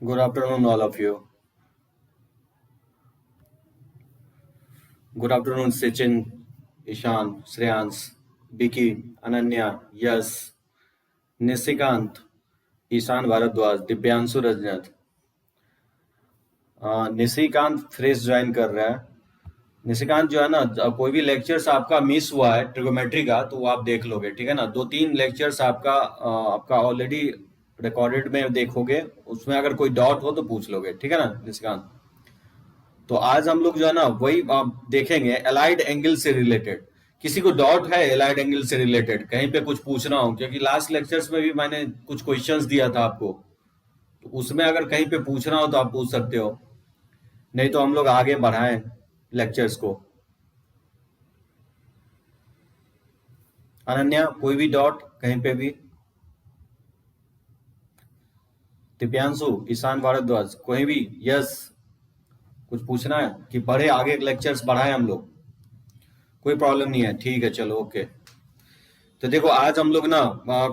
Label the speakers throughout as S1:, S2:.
S1: Good afternoon, all of you. Good afternoon, Sachin, Ishan, Shreyans, Vicky, Ananya, Yas, Nisikant, Ishaan Bhardwaj, Divyanshu Rajnat. Nishikant fresh join कर रहा है। निशिकांत जो है ना, कोई भी लेक्चर्स आपका मिस हुआ है ट्रिगोमेट्री का तो वो आप देख लोगे, ठीक है ना। 2-3 लेक्चर्स आपका ऑलरेडी रिकॉर्डेड में देखोगे, उसमें अगर कोई डाउट हो तो पूछ लोगे, ठीक है ना निशिकांत। तो आज हम लोग जो है ना वही आप देखेंगे एलाइड एंगल से रिलेटेड। किसी को डाउट है एलाइड एंगल से रिलेटेड, कहीं पे कुछ पूछना हो? क्योंकि लास्ट लेक्चर्स में भी मैंने कुछ क्वेश्चंस दिया था आपको, तो उसमें अगर कहीं पे पूछना हो तो आप पूछ सकते हो, नहीं तो हम लोग आगे बढ़ाएं लेक्चर्स को। अनन्या, कोई भी डाउट कहीं पे भी? दिव्यांशु, ईशान भारद्वाज, कोई भी? यस, कुछ पूछना है कि बढ़े आगे लेक्चर्स बढ़ाएं हम लोग? कोई प्रॉब्लम नहीं है, ठीक है, चलो ओके। तो देखो आज हम लोग ना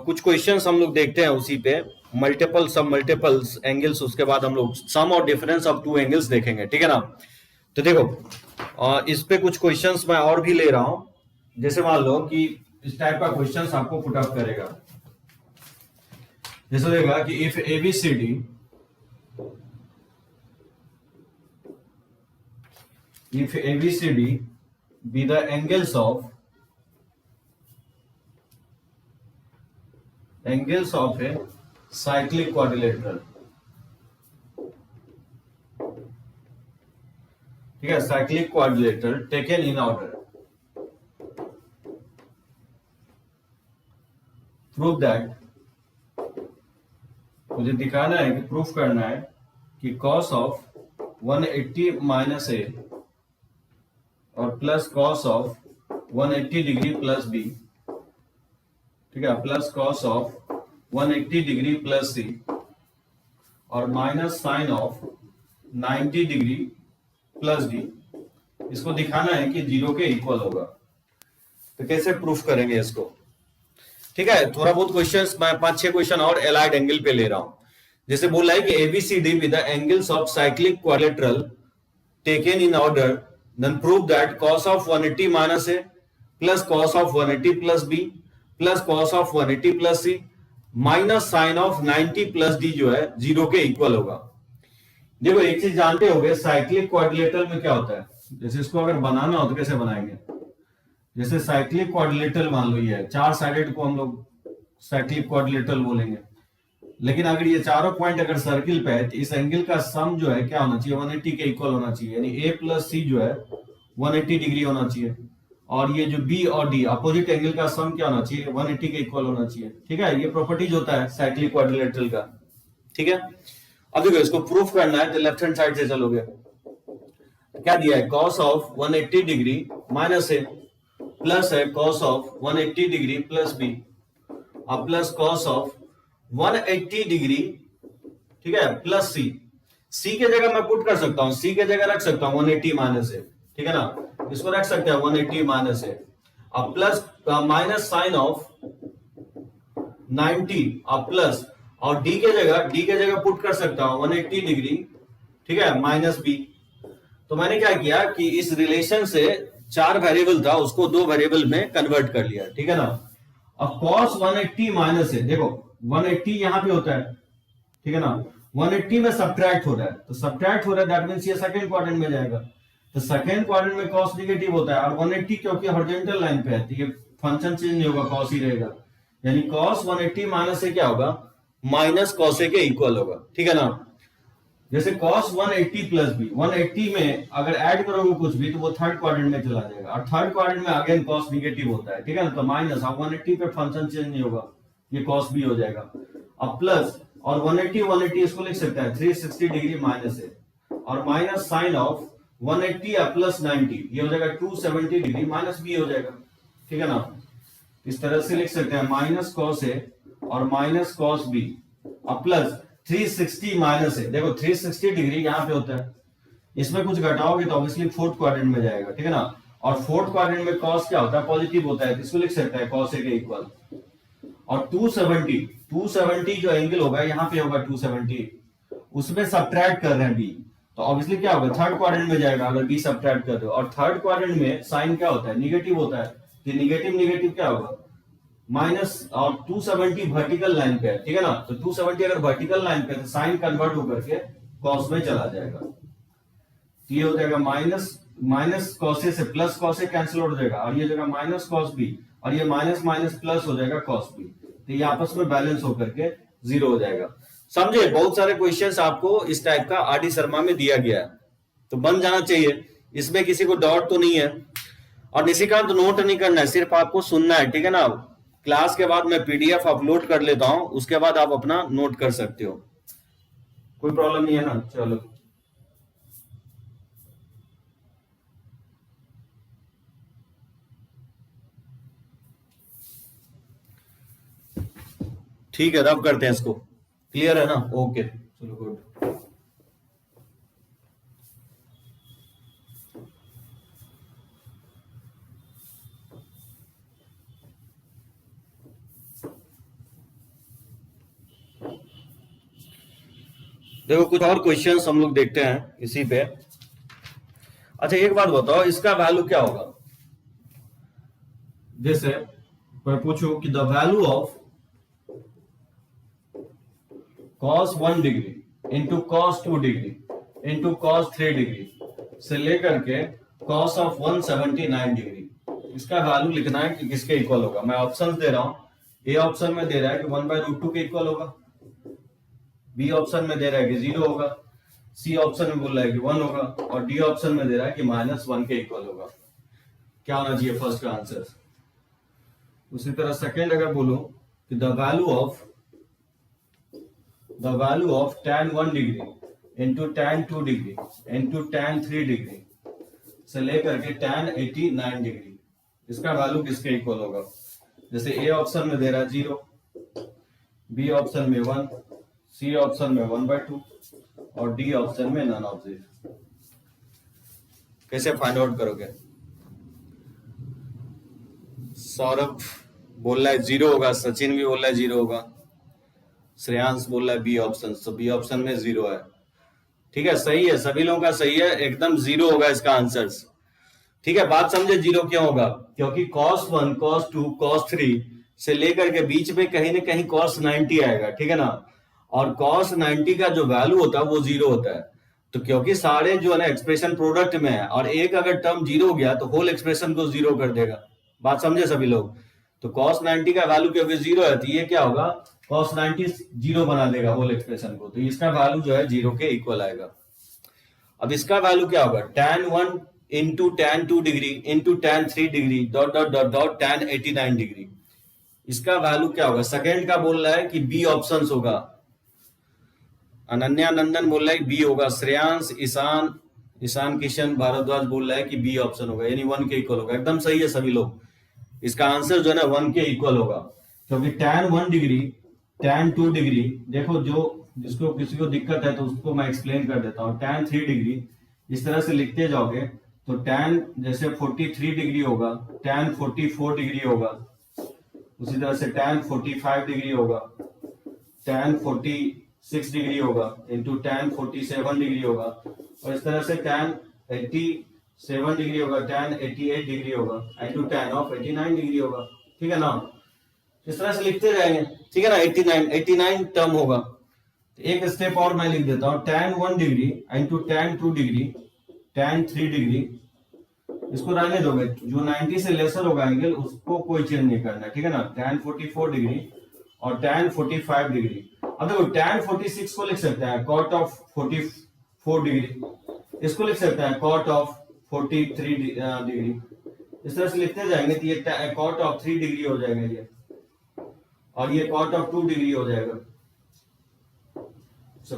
S1: कुछ क्वेश्चंस हम लोग देखते हैं उसी पे, मल्टीपल सब मल्टीपल्स एंगल्स, उसके बाद हम लोग सम और डिफरेंस ऑफ टू एंगल्स देखेंगे, ठीक है ना। तो देखो इस पे कुछ क्वेश्चंस मैं और भी ले रहा हूं। जैसे मान लो कि इस टाइप का क्वेश्चंस आपको पुट अप करेगा, जैसे देगा कि if ABCD be the angles of a cyclic quadrilateral, ठीक है, cyclic quadrilateral taken in order, prove that, मुझे दिखाना है कि प्रूफ करना है कि cos ऑफ 180 माइनस ए और plus cos of 180 degree plus B, ठीक है, plus cos of 180 degree plus C और minus sine of 90 degree plus D, इसको दिखाना है कि 0 के इक्वल होगा। तो कैसे प्रूफ करेंगे इसको? ठीक है, थोड़ा बहुत क्वेश्चंस मैं 5-6 क्वेश्चन और एलाइड एंगल पे ले रहा हूं। जैसे बोला है कि ABCD with the angles of cyclic quadrilateral taken in order, then prove that cos of 180 minus a plus cos of 180 plus b plus cos of 180 plus c minus sine of 90 plus d जो है 0 के equal होगा। देखो एक चीज जानते होगे, cyclic quadrilateral में क्या होता है, जैसे इसको अगर बनाना हो तो कैसे बनाएंगे? जैसे साइक्लिक क्वाड्रिलेटरल मान लो ये है, 4 साइडेड को हम लोग साइक्लिक क्वाड्रिलेटरल बोलेंगे। लेकिन अगर ये चारों पॉइंट अगर सर्किल पे है तो इस एंगल का सम जो है क्या होना चाहिए? 180 के इक्वल होना चाहिए, यानी A प्लस सी जो है 180 डिग्री होना चाहिए। और ये जो B और D अपोजिट एंगल का सम क्या होना चाहिए? 180 के इक्वल होना चाहिए, ठीक है। ये प्रॉपर्टीज होता है साइक्लिक क्वाड्रिलेटरल का, ठीक है। अब देखो इसको प्रूफ करना है तो लेफ्ट हैंड साइड से चलोगे, क्या दिया है? cos of 180 degree minus a plus है cos of 180 degree plus b और प्लस cos ऑफ 180 डिग्री, ठीक है, प्लस सी। सी के जगह मैं पुट कर सकता हूं, सी के जगह रख सकता हूं 180 माइनस ए, ठीक है ना, इसको रख सकते हैं 180 माइनस ए और प्लस माइनस साइन ऑफ 90 और प्लस, और डी के जगह पुट कर सकता हूं 180 डिग्री, ठीक है, माइनस बी। तो मैंने क्या किया कि इस रिलेशन से 4 वेरिएबल था उसको 2 वेरिएबल में कन्वर्ट कर लिया, ठीक है ना। अब cos 180 माइनस है, देखो 180 यहां पे होता है, ठीक है ना, 180 में सब्ट्रैक्ट हो रहा है, तो सब्ट्रैक्ट हो रहा है दैट मींस ये सेकंड क्वाड्रेंट में जाएगा, तो सेकंड क्वाड्रेंट में cos नेगेटिव होता है और 180 क्योंकि हॉरिजॉन्टल लाइन पे है तो ये फंक्शन चेंज नहीं होगा, cos ही रहेगा, यानी cos 180 माइनस से क्या होगा? माइनस cos ए के इक्वल होगा, ठीक है ना। जैसे cos 180 प्लस बी, 180 में अगर ऐड करोगे कुछ भी तो वो थर्ड क्वाड्रेंट में चला जाएगा और थर्ड क्वाड्रेंट में अगेन cos नेगेटिव होता है, ठीक है ना, तो माइनस, अब 180 पे फंक्शन चेंज नहीं होगा, ये cos भी हो जाएगा। अब प्लस और 180 इसको लिख सकता है 360 डिग्री माइनस है और माइनस साइन ऑफ 180 प्लस 90 ये हो जाएगा 270 डिग्री माइनस बी हो जाएगा, ठीक है ना। इस तरह से लिख सकते हैं माइनस cos ए और माइनस cos बी और प्लस 360 माइनस है, देखो 360 डिग्री यहां पे होता है, इसमें कुछ घटाओगे तो ऑब्वियसली फोर्थ क्वाड्रेंट में जाएगा, ठीक है ना। और फोर्थ क्वाड्रेंट में cos क्या होता है? पॉजिटिव होता है, तो इसको लिख सकता है cos ए के इक्वल। और 270 जो एंगल होगा यहाँ पे होगा 270 उसमें सब्ट्रैक्ट कर रहे हैं बी, तो ऑब्वियसली क्या होगा, थर्ड क्वाड्रेंट में जाएगा अगर बी सब्ट्रैक्ट कर रहे हो। और थर्ड क्वाड्रेंट में साइन क्या होता है, निगेटिव होता है, तो निगेटिव निगेटिव क्या होगा, माइनस। और 270 वर्टिकल लाइन पे है, ठीक है ना, तो 270 अगर वर्टिकल लाइन पे है तो साइन कन्वर्ट होकर के कॉस में चला जाएगा, तो ये हो जाएगा माइनस माइनस कॉस ए से प्लस कॉस ए कैंसिल हो जाएगा, और ये जगह माइनस कॉस बी, और ये माइनस माइनस प्लस हो जाएगा कॉस बी, तो ये आपस में बैलेंस होकर के जीरो हो जाएगा। समझे, बहुत सारे क्वेश्चंस आपको इस टाइप का आर डी शर्मा में दिया गया है, तो बन जाना चाहिए, इसमें किसी को डाउट तो नहीं है। और निशिकांत नोट नहीं करना है, सिर्फ आपको सुनना है, ठीक है ना। क्लास के बाद मैं पीडीएफ अपलोड कर लेता हूं, उसके बाद आप अपना नोट कर सकते हो, कोई प्रॉब्लम नहीं है ना। चलो ठीक है, रब करते हैं इसको, क्लियर है ना, ओके चलो गुड। देखो कुछ और क्वेश्चंस हम लोग देखते हैं इसी पे। अच्छा एक बात बताओ, इसका वैल्यू क्या होगा, जैसे मैं पूछूं कि the value of cos 1 degree into cos 2 degree into cos 3 degree से लेकर के cos ऑफ 179 डिग्री, इसका वैल्यू लिखना है कि किसके इक्वल होगा। मैं ऑप्शन दे रहा हूं, ए ऑप्शन में दे रहा है कि 1/√2 के इक्वल होगा, बी ऑप्शन में दे रहा है कि 0 होगा, सी ऑप्शन में बोल रहा है कि 1 होगा, और डी ऑप्शन में दे रहा है कि -1 के इक्वल होगा। क्या होना चाहिए फर्स्ट का आंसर। उसी तरह सेकेंड अगर बोलूं कि the value of tan 1 degree into tan 2 degree into tan 3 degree से लेकर के tan 89 डिग्री, इसका वैल्यू किसके इक्वल होगा। जैसे ए ऑप्शन में दे रहा है 0, बी ऑप्शन में 1, सी ऑप्शन में 1/2 और डी ऑप्शन में नन ऑफ दिस। कैसे फाइंड आउट करोगे। सौरभ बोल रहा है 0 होगा, सचिन भी बोल रहा है 0 होगा, श्रेयांश बोल रहा है बी ऑप्शन, तो बी ऑप्शन में 0 है। ठीक है, सही है, सभी लोगों का सही है, एकदम 0 होगा इसका आंसर। ठीक है, बात समझे 0 क्यों होगा, क्योंकि cos 1 cos 2 cos 3 से लेकर के बीच में कहीं ना कहीं cos 90 आएगा, ठीक है ना, और cos 90 का जो वैल्यू होता है वो 0 होता है। तो क्योंकि सारे जो है ना एक्सप्रेशन प्रोडक्ट में है, और एक अगर टर्म 0 हो गया तो होल एक्सप्रेशन को 0 कर देगा। बात समझे सभी लोग। तो cos 90 का वैल्यू क्योंकि 0 है, तो ये क्या होगा, cos 90 0 बना देगा होल एक्सप्रेशन को, तो इसका वैल्यू जो है 0 के इक्वल आएगा। अब इसका वैल्यू क्या होगा, tan 1 into tan 2 degree into tan 3 degree dot dot dot dot tan 89 degree, इसका वैल्यू क्या होगा। सेकेंड का बोल रहा है कि बी ऑप्शन होगा, अनन्या नंदन बोल रहा है बी होगा, श्रेयांश ईशान किशन भारद्वाज बोल रहा है कि बी ऑप्शन होगा, यानी 1 के इक्वल होगा। एकदम सही है सभी लोग, इसका आंसर जो है ना 1 के इक्वल होगा, क्योंकि tan 1 डिग्री tan 2 डिग्री, देखो जो जिसको किसी को दिक्कत है तो उसको मैं एक्सप्लेन कर देता हूँ। tan 3 डिग्री इस तरह से लिखते जाओगे तो tan जैसे 43 डिग्री होगा, tan 44 डिग्री होगा, उसी तरह से tan 45 डिग्री होगा, tan 46 डिग्री होगा, इंटू tan 47 डिग्री होगा, और इस तरह से tan 87 डिग्री होगा, tan 88 डिग्री होगा, इंटू tan ऑफ 89 डिग्री होगा। ठीक है ना, इस तरह से लिखते जाएंगे, ठीक है ना। 89 टर्म होगा। एक स्टेप और मैं लिख देता हूँ, tan 1 degree into tan 2 degree tan 3 degree, इसको रहने दोगे, जो 90 से लेसर होगा एंगल उसको कोई चेंज नहीं करना, ठीक है ना। tan 44 डिग्री और tan 45 डिग्री। अब देखो tan 46 को लिख सकते हैं cot ऑफ 44 डिग्री, इसको लिख सकते हैं cot ऑफ 43 डिग्री, इस तरह से लिखते जाएंगे तो ये cot ऑफ 3 डिग्री हो जाएगा ये, और ये cot ऑफ 2 डिग्री हो जाएगा,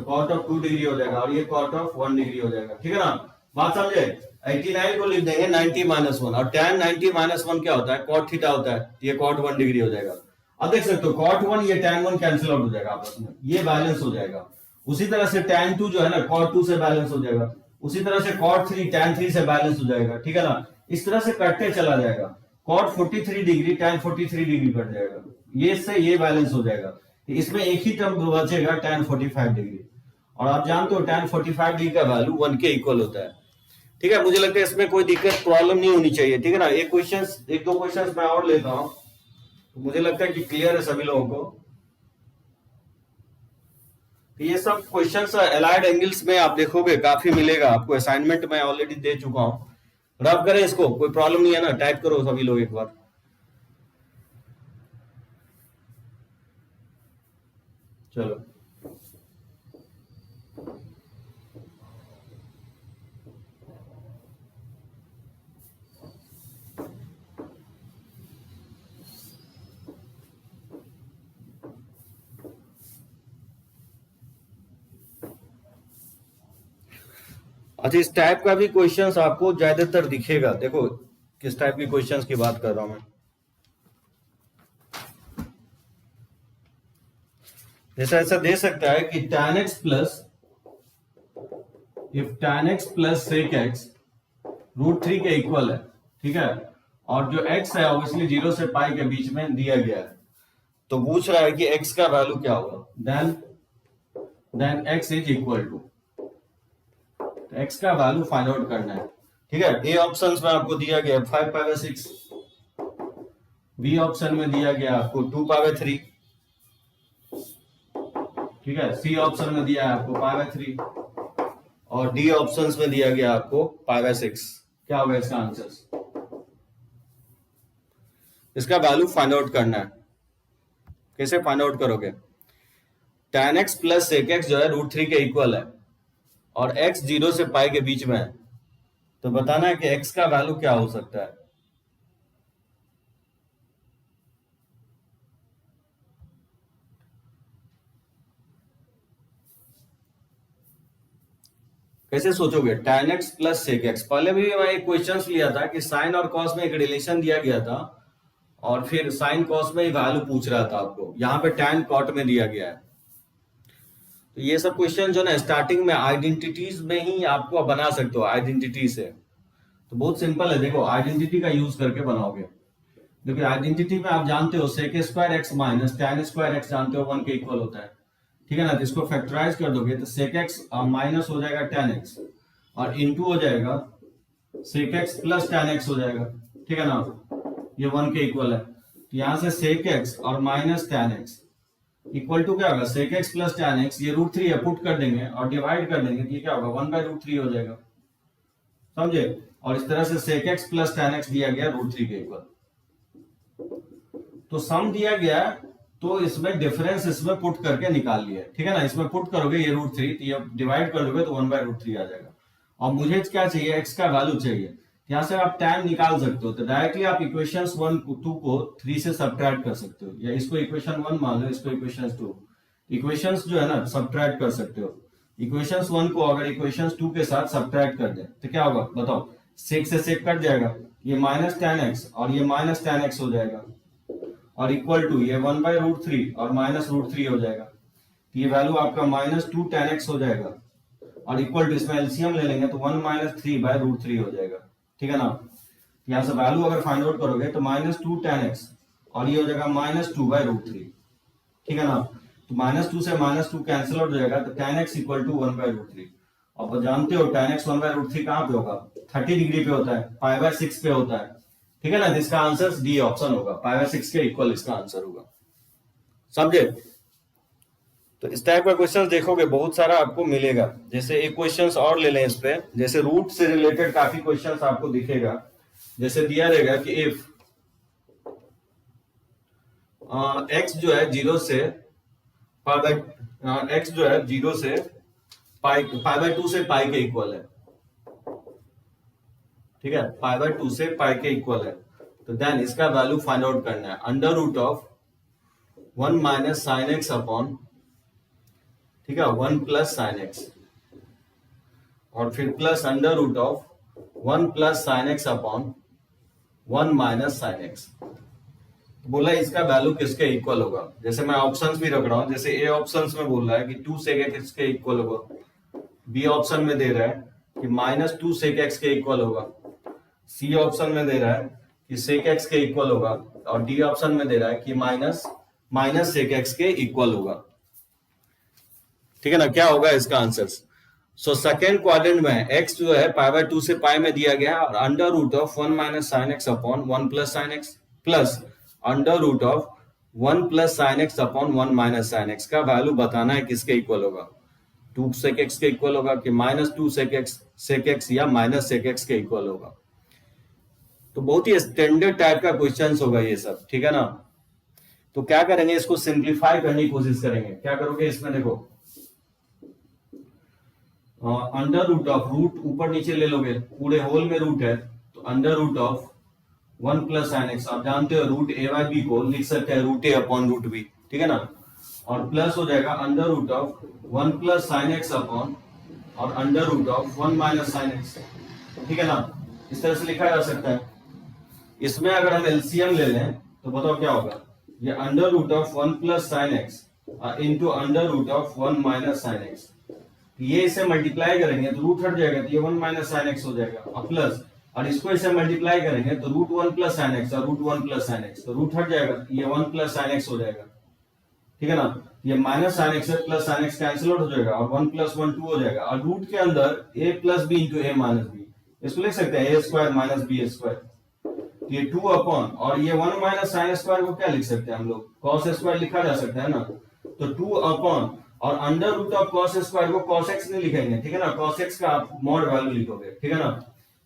S1: cot ऑफ 2 डिग्री हो जाएगा, और ये cot ऑफ 1 डिग्री हो जाएगा। ठीक है ना, बात समझे। 89 को लिख देंगे 90 - 1, और tan 90 - 1 क्या होता है, cot थीटा होता है, ये cot 1 डिग्री हो जाएगा। अब देख सकते हो cot 1 ये tan 1 कैंसिल आउट हो जाएगा आपस में, ये बैलेंस हो जाएगा। उसी तरह से tan 2 जो है ना cot 2 से बैलेंस हो जाएगा, उसी तरह से cot 3 tan 3 से बैलेंस हो जाएगा। ठीक है ना, इस तरह से कटते चला जाएगा, cot 43 degree tan 43 degree cut जाएगा, ये से ये बैलेंस हो जाएगा। इसमें एक ही टर्म बचेगा tan 45 डिग्री, और आप जानते हो tan 45 का वैल्यू 1 के इक्वल होता है। ठीक है, मुझे लगता है इसमें कोई दिक्कत प्रॉब्लम नहीं होनी चाहिए। ठीक है ना, एक दो क्वेश्चन मैं और लेता हूं, तो मुझे लगता है कि क्लियर है सभी लोगों को। तो ये सब क्वेश्चंस एलाइड एंगल्स में आप देखोगे काफी मिलेगा आपको, असाइनमेंट में ऑलरेडी दे चुका हूं। रब करें इसको, कोई प्रॉब्लम नहीं है ना, टाइप करो सभी लोग एक बार। चलो अच्छा, इस टाइप का भी क्वेश्चंस आपको ज्यादातर दिखेगा। देखो किस टाइप की क्वेश्चंस की बात कर रहा हूं मैं। जैसा ऐसा दे सकता है कि tan x plus if tan x plus sec x √3 के इक्वल है। ठीक है, और जो x है ऑब्वियसली 0 से पाई के बीच में दिया गया है, तो पूछ रहा है कि x का वैल्यू क्या होगा। Then x is equal to, x का वैल्यू फाइंड आउट करना है। ठीक है, ए ऑप्शंस में आपको दिया गया 5 पावर 6, बी ऑप्शन में दिया गया आपको 2 पावर 3, ठीक है, सी ऑप्शन में दिया है आपको पावर 3, और डी ऑप्शंस में दिया गया आपको पावर 6। क्या होगा इसका आंसर? इसका वैल्यू फाइंड आउट करना है। कैसे फाइंड आउट करोगे? tan x plus sec x जो है √3 के इक्वल है, और x 0 से पाई के बीच में है, तो बताना है कि x का वैल्यू क्या हो सकता है। कैसे सोचोगे? tan x plus sec x, पहले भी मैं एक क्वेश्चन लिया था कि साइन और कॉस में एक रिलेशन दिया गया था, और फिर साइन कॉस में ही वैल्यू पूछ रहा था आपको। यहाँ पे tan कॉट में दिया गया है। तो ये सब क्वेश्चन जो ना स्टार्टिंग में आइडेंटिटीज में ही आपको बना सकते हो, आइडेंटिटी से। तो बहुत सिंपल है, देखो आइडेंटिटी का यूज करके बनाओगे। देखिए आइडेंटिटी में आप जानते हो sec square x minus tan square x जानते हो 1 के इक्वल होता है। ठीक है ना, तो इसको फैक्टराइज कर दोगे तो sec x माइनस हो जाएगा tan x, और इनटू हो जाएगा sec x plus tan x हो जाएगा। ठीक है ना, ये 1 के इक्वल है, तो यहाँ से sec x और minus tan x equal to क्या होगा? sec x plus tan x, ये √3 है, पुट कर देंगे और डिवाइड कर देंगे, तो ये क्या होगा? 1/√3 हो जाएगा। समझे? और इस तरह से sec x plus tan x दिया गया √3 के इक्वल। तो सम दिया गया, तो इसमें डिफरेंस इसमें पुट करके निकाल लिया। ठीक है ना, इसमें पुट करोगे ये √3, तो ये डिवाइड कर दोगे तो 1/√3 आ जाएगा। और मुझे क्या चाहिए? x का वैल्यू चाहिए। यहां से आप tan निकाल सकते हो, तो डायरेक्टली आप इक्वेशंस 1 2 को 3 से सब्ट्रैक्ट कर सकते हो, या इसको इक्वेशन 1 मान लो, इसको इक्वेशन 2। इक्वेशंस जो है ना सब्ट्रैक्ट कर सकते हो। इक्वेशंस 1 को अगर इक्वेशंस 2 के साथ सब्ट्रैक्ट कर दे तो क्या होगा बताओ? sec से sec कट जाएगा, ये माइनस tan x और ये माइनस tan x हो जाएगा, और इक्वल टू ये 1/√3 और माइनस √3 हो जाएगा, तो ये वैल्यू आपका -2 tan x हो जाएगा, और इक्वल टू इसमें एलसीएम ले लेंगे तो 1 - 3/√3 हो जाएगा। ठीक है ना, यहाँ से वैल्यू अगर फाइंड आउट करोगे तो -2 tan x और ये हो जाएगा -2/√3। ठीक है ना, तो -2 से -2 कैंसिल आउट हो जाएगा, तो tan x इक्वल टू 1/√3। अब जानते हो tan x 1/√3 कहाँ पे होगा? 30 डिग्री पे होता है, π/6 पे होता है। ठीक है ना, जिसका आंसर डी ऑप्शन होगा, π/6 के इक्वल इसका आंसर होगा। समझे? तो इस टाइप का क्वेश्चन देखोगे बहुत सारा आपको मिलेगा। जैसे एक क्वेश्चन और ले लें इस पे, जैसे रूट से रिलेटेड काफी क्वेश्चंस आपको दिखेगा। जैसे दिया रहेगा कि इफ x जो है 0 से x जो है 0 से π/2 से पाई के इक्वल है। ठीक है, π/2 से पाई के इक्वल है, तो देन इसका वैल्यू फाइंड आउट करना है। √1 - sin x अपॉन, ठीक है, 1 + sin x, और फिर plus √1 + sin x upon 1 - sin x। बोला इसका वैल्यू किसके इक्वल होगा? जैसे मैं ऑप्शंस भी रख रहा हूं, जैसे ए ऑप्शंस में बोल रहा है कि 2 sec x किसके इक्वल होगा, बी ऑप्शन में दे रहा है कि -2 sec x के इक्वल होगा, सी ऑप्शन में दे रहा है कि sec x के इक्वल होगा, और डी ऑप्शन में दे रहा है कि माइनस sec x के इक्वल होगा। ठीक है ना, क्या होगा इसका आंसर? सो सेकेंड क्वाड्रेंट में x जो है पाई बाय 2 से पाई में दिया गया है और under root of 1 minus sine x upon 1 plus sine x plus under root of 1 plus sine x upon 1 minus sine x का वैल्यू बताना है किसके इक्वल होगा, 2 सेक एक्स के इक्वल होगा कि माइनस 2 सेक एक्स या माइनस सेक एक्स के इक्वल होगा। तो बहुत ही स्टैंडर्ड टाइप का क्वेश्चन होगा ये सब, ठीक है ना। तो क्या करेंगे, इसको सिंप्लीफाई करने की कोशिश करेंगे। क्या करोगे इसमें, देखो अंडर रूट ऑफ, रूट ऊपर नीचे ले लोगे, पूरे होल में रूट है तो under root of 1 plus sine x, आप जानते हो रूट ए बाई बी को लिख सकते हैं root A upon root B, ठीक है ना, और प्लस हो जाएगा under root of 1 plus sine x upon और under root of 1 minus sine x, ठीक है ना। इस तरह से लिखा जा सकता है। इसमें अगर हम एलसीएम ले लें तो बताओ क्या होगा, ये under root of 1 plus sine x into under root of 1 minus sine x, ये इसे मल्टीप्लाई करेंगे तो रूट हट जाएगा तो ये 1 माइनस साइन एक्स हो जाएगा, और प्लस और इसको इसे मल्टीप्लाई करेंगे तो रूट 1 प्लस साइन एक्स और रूट 1 प्लस साइन एक्स, तो रूट हट जाएगा ये 1 प्लस साइन एक्स हो जाएगा, ठीक है ना। ये minus sine x plus sine x cancel out हो जाएगा और 1 प्लस 1 2 हो जाएगा, और रूट के अंदर a plus b into a minus b, इसको लिख सकते हैं a square minus b square, ये 2 अपॉन और ये 1 माइनस साइन स्क्वायर को क्या लिख सकते हैं हम लोग, कॉस स्क्वायर लिखा जा सकता है ना, तो 2 अपॉन और under root of cos square को कॉस एक्स नहीं लिखेंगे, ठीक है ना, कॉस एक्स का आप मॉड वैल्यू लिखोगे, ठीक है ना।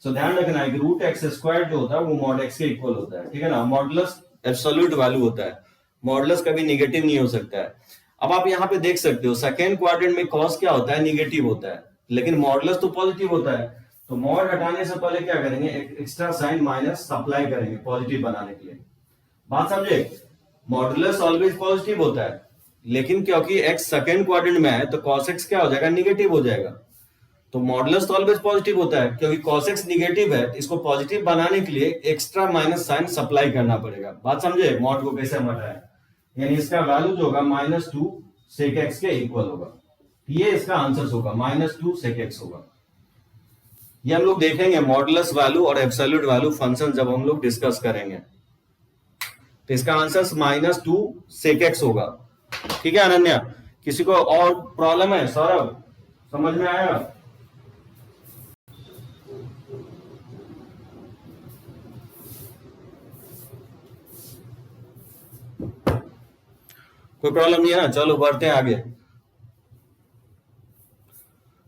S1: सो ध्यान रखना है कि रूट एक्स स्क्वायर जो होता है वो मॉड एक्स के इक्वल होता है, ठीक है ना। मॉडुलस एब्सोल्यूट वैल्यू होता है, मॉडुलस कभी निगेटिव नहीं हो सकता है। अब आप यहाँ पे देख सकते हो सेकेंड क्वाड्रेंट में कॉस क्या होता है, निगेटिव होता है, लेकिन मॉडुलस तो पॉजिटिव होता है। तो मॉड हटाने से पहले क्या करेंगे, एक्स्ट्रा साइन माइनस सप्लाई करेंगे पॉजिटिव बनाने के लिए, बात समझे। मॉडुलस ऑलवेज पॉजिटिव होता है, लेकिन क्योंकि x सेकेंड क्वाड्रेंट में है तो cos x क्या हो जाएगा, निगेटिव हो जाएगा। तो मॉडुलस तो ऑलवेज पॉजिटिव होता है, क्योंकि cos x निगेटिव है, इसको पॉजिटिव बनाने के लिए एक्स्ट्रा माइनस साइन सप्लाई करना पड़ेगा, बात समझे। मॉड को कैसे हटाया, यानी इसका वैल्यू जो होगा -2 सेक एक्स के इक्वल होगा, ये इसका आंसर होगा -2 सेक एक्स होगा। ये हम लोग देखेंगे मॉडुलस वैल्यू और एब्सोल्यूट वैल्यू फंक्शन जब हम लोग डिस्कस करेंगे, तो इसका आंसर -2 सेक एक्स होगा, ठीक है अनन्या। किसी को और प्रॉब्लम है, सौरभ समझ में आया? कोई प्रॉब्लम नहीं है ना, चलो बढ़ते हैं आगे।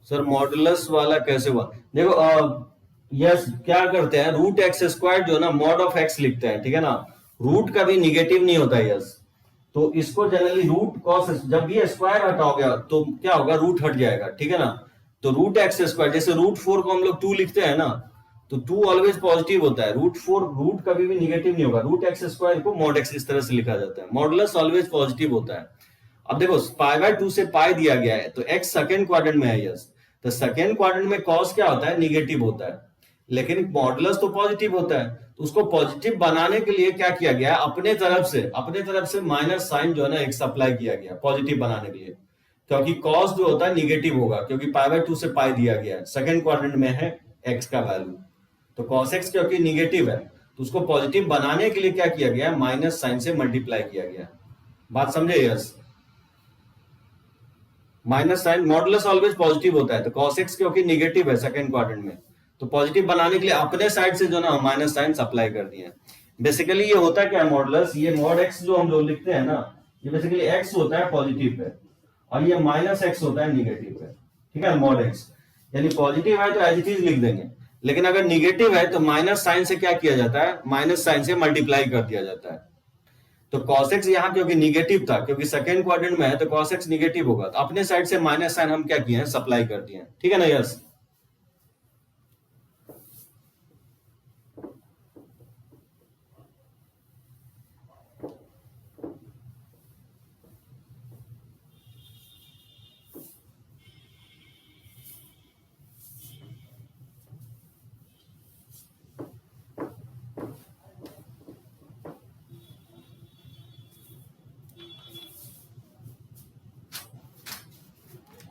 S1: सर मॉडुलस वाला कैसे हुआ, देखो यस क्या करते हैं, रूट एक्स स्क्वायर जो ना मॉड ऑफ एक्स लिखते हैं, ठीक है ना। रूट कभी निगेटिव नहीं होता, यस। तो इसको जनरली रूट कॉस, जब ये स्क्वायर हटाओगे तो क्या होगा, रूट हट जाएगा, ठीक है ना। तो रूट एक्स स्क्वायर, जैसे रूट 4 को हम लोग 2 लिखते हैं ना, तो 2 ऑलवेज पॉजिटिव होता है, रूट 4 रूट कभी भी निगेटिव नहीं होगा। रूट एक्स स्क्वायर को मॉड एक्स इस तरह से लिखा जाता है, मॉडुलस ऑलवेज पॉजिटिव होता है। अब देखो पाई बाय 2 से पाई दिया गया है तो एक्स सेकेंड क्वाड्रेंट में है, यस। तो सेकेंड क्वाड्रेंट में कॉस क्या होता है, निगेटिव होता है, लेकिन मॉडुलस तो पॉजिटिव होता है। तो उसको पॉजिटिव बनाने के लिए क्या किया गया, अपने तरफ से माइनस साइन जो है ना एक सप्लाई किया गया पॉजिटिव बनाने के लिए, क्योंकि कॉस जो होता है निगेटिव होगा, क्योंकि पाई बाय 2 से पाई दिया गया है, सेकेंड क्वाड्रेंट में है एक्स का वैल्यू। तो कॉस एक्स क्योंकि निगेटिव है तो उसको पॉजिटिव बनाने के लिए क्या किया गया, माइनस साइन से मल्टीप्लाई किया गया, बात समझे, yes. Minus sine, modulus always positive होता है, तो cos x क्योंकि निगेटिव है सेकंड क्वाड्रेंट में, तो पॉजिटिव बनाने के लिए अपने साइड से जो ना माइनस साइन अप्लाई कर दिए। बेसिकली ये होता क्या है मॉडुलस, ये मॉड x जो हम लोग लिखते हैं ना, ये बेसिकली x होता है पॉजिटिव पे और ये माइनस x होता है निगेटिव पे, ठीक है। मॉड x यानी पॉजिटिव है तो एज इट इज लिख देंगे, लेकिन अगर निगेटिव है तो माइनस साइन से क्या किया जाता है, माइनस साइन से मल्टीप्लाई कर दिया जाता है। तो cos x यहाँ क्योंकि निगेटिव था, क्योंकि सेकेंड क्वाड्रेंट में है तो cos x निगेटिव होगा, तो अपने साइड से माइनस साइन हम क्या किए हैं, सप्लाई कर दिए हैं, ठीक है ना, यस।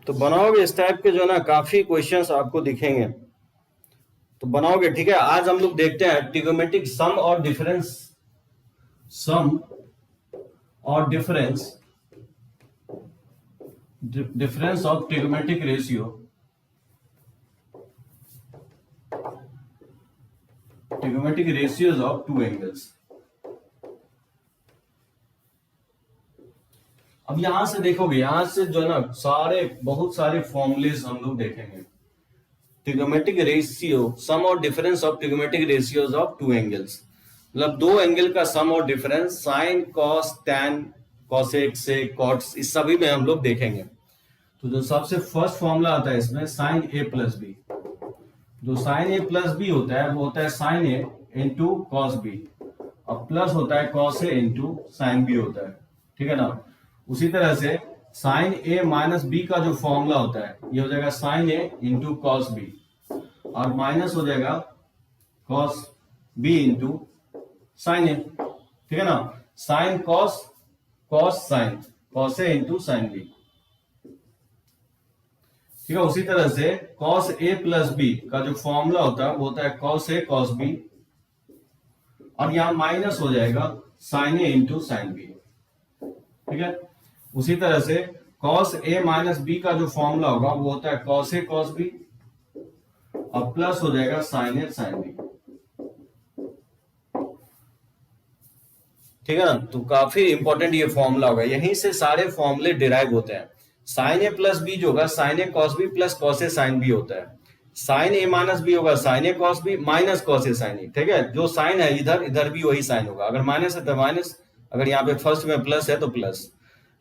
S1: तो बनाओगे इस टाइप के जो ना काफी क्वेश्चंस आपको दिखेंगे, तो बनाओगे, ठीक है। आज हम लोग देखते हैं ट्रिगोनोमेट्रिक सम और डिफरेंस, सम और difference difference of trigonometric ratio of two angles. अब यहां से देखोगे, यहां से जो है ना बहुत सारे फॉर्मुलेस हम लोग देखेंगे। ट्रिग्नोमेट्रिक रेशियो, सम और difference of trigonometric ratios of two angles, मतलब दो एंगल का सम और difference, sine cos tan cosec sec cots, इस सभी में हम लोग देखेंगे। तो जो सबसे फर्स्ट फॉर्मूला आता है इसमें साइन ए प्लस बी, जो साइन ए प्लस बी होता है वो होता है साइन ए इंटू कॉस बी, और प्लस होता है cos A into sine B होता है, ठीक है ना। उसी तरह से साइन ए माइनस बी का जो फॉर्मूला होता है ये हो जाएगा साइन ए इंटू कॉस बी, और माइनस हो जाएगा cos B into sine A, ठीक है ना। Sine cos, cos sine, cos ए इंटू साइन बी, ठीक है। उसी तरह से कॉस ए प्लस बी का जो फॉर्मूला होता है वो होता है कॉस ए कॉस बी, और यहां माइनस हो जाएगा साइन ए इंटू साइन बी, ठीक है। उसी तरह से कॉस ए माइनस बी का जो फॉर्मूला होगा वो होता है कॉस ए कॉस बी, और प्लस हो जाएगा साइन ए साइन बी, ठीक है ना। तो काफी इंपॉर्टेंट ये फॉर्मूला होगा, यहीं से सारे फॉर्मूले डिराइव होते हैं। साइन ए प्लस बी जो होगा sign a cos B plus cos A sine B होता है। साइन ए माइनस बी होगा sign a cos b minus cos A sign A, ठीक है। जो साइन है इधर, इधर भी वही साइन होगा, अगर माइनस है तो माइनस, अगर यहाँ पे फर्स्ट में प्लस है तो प्लस।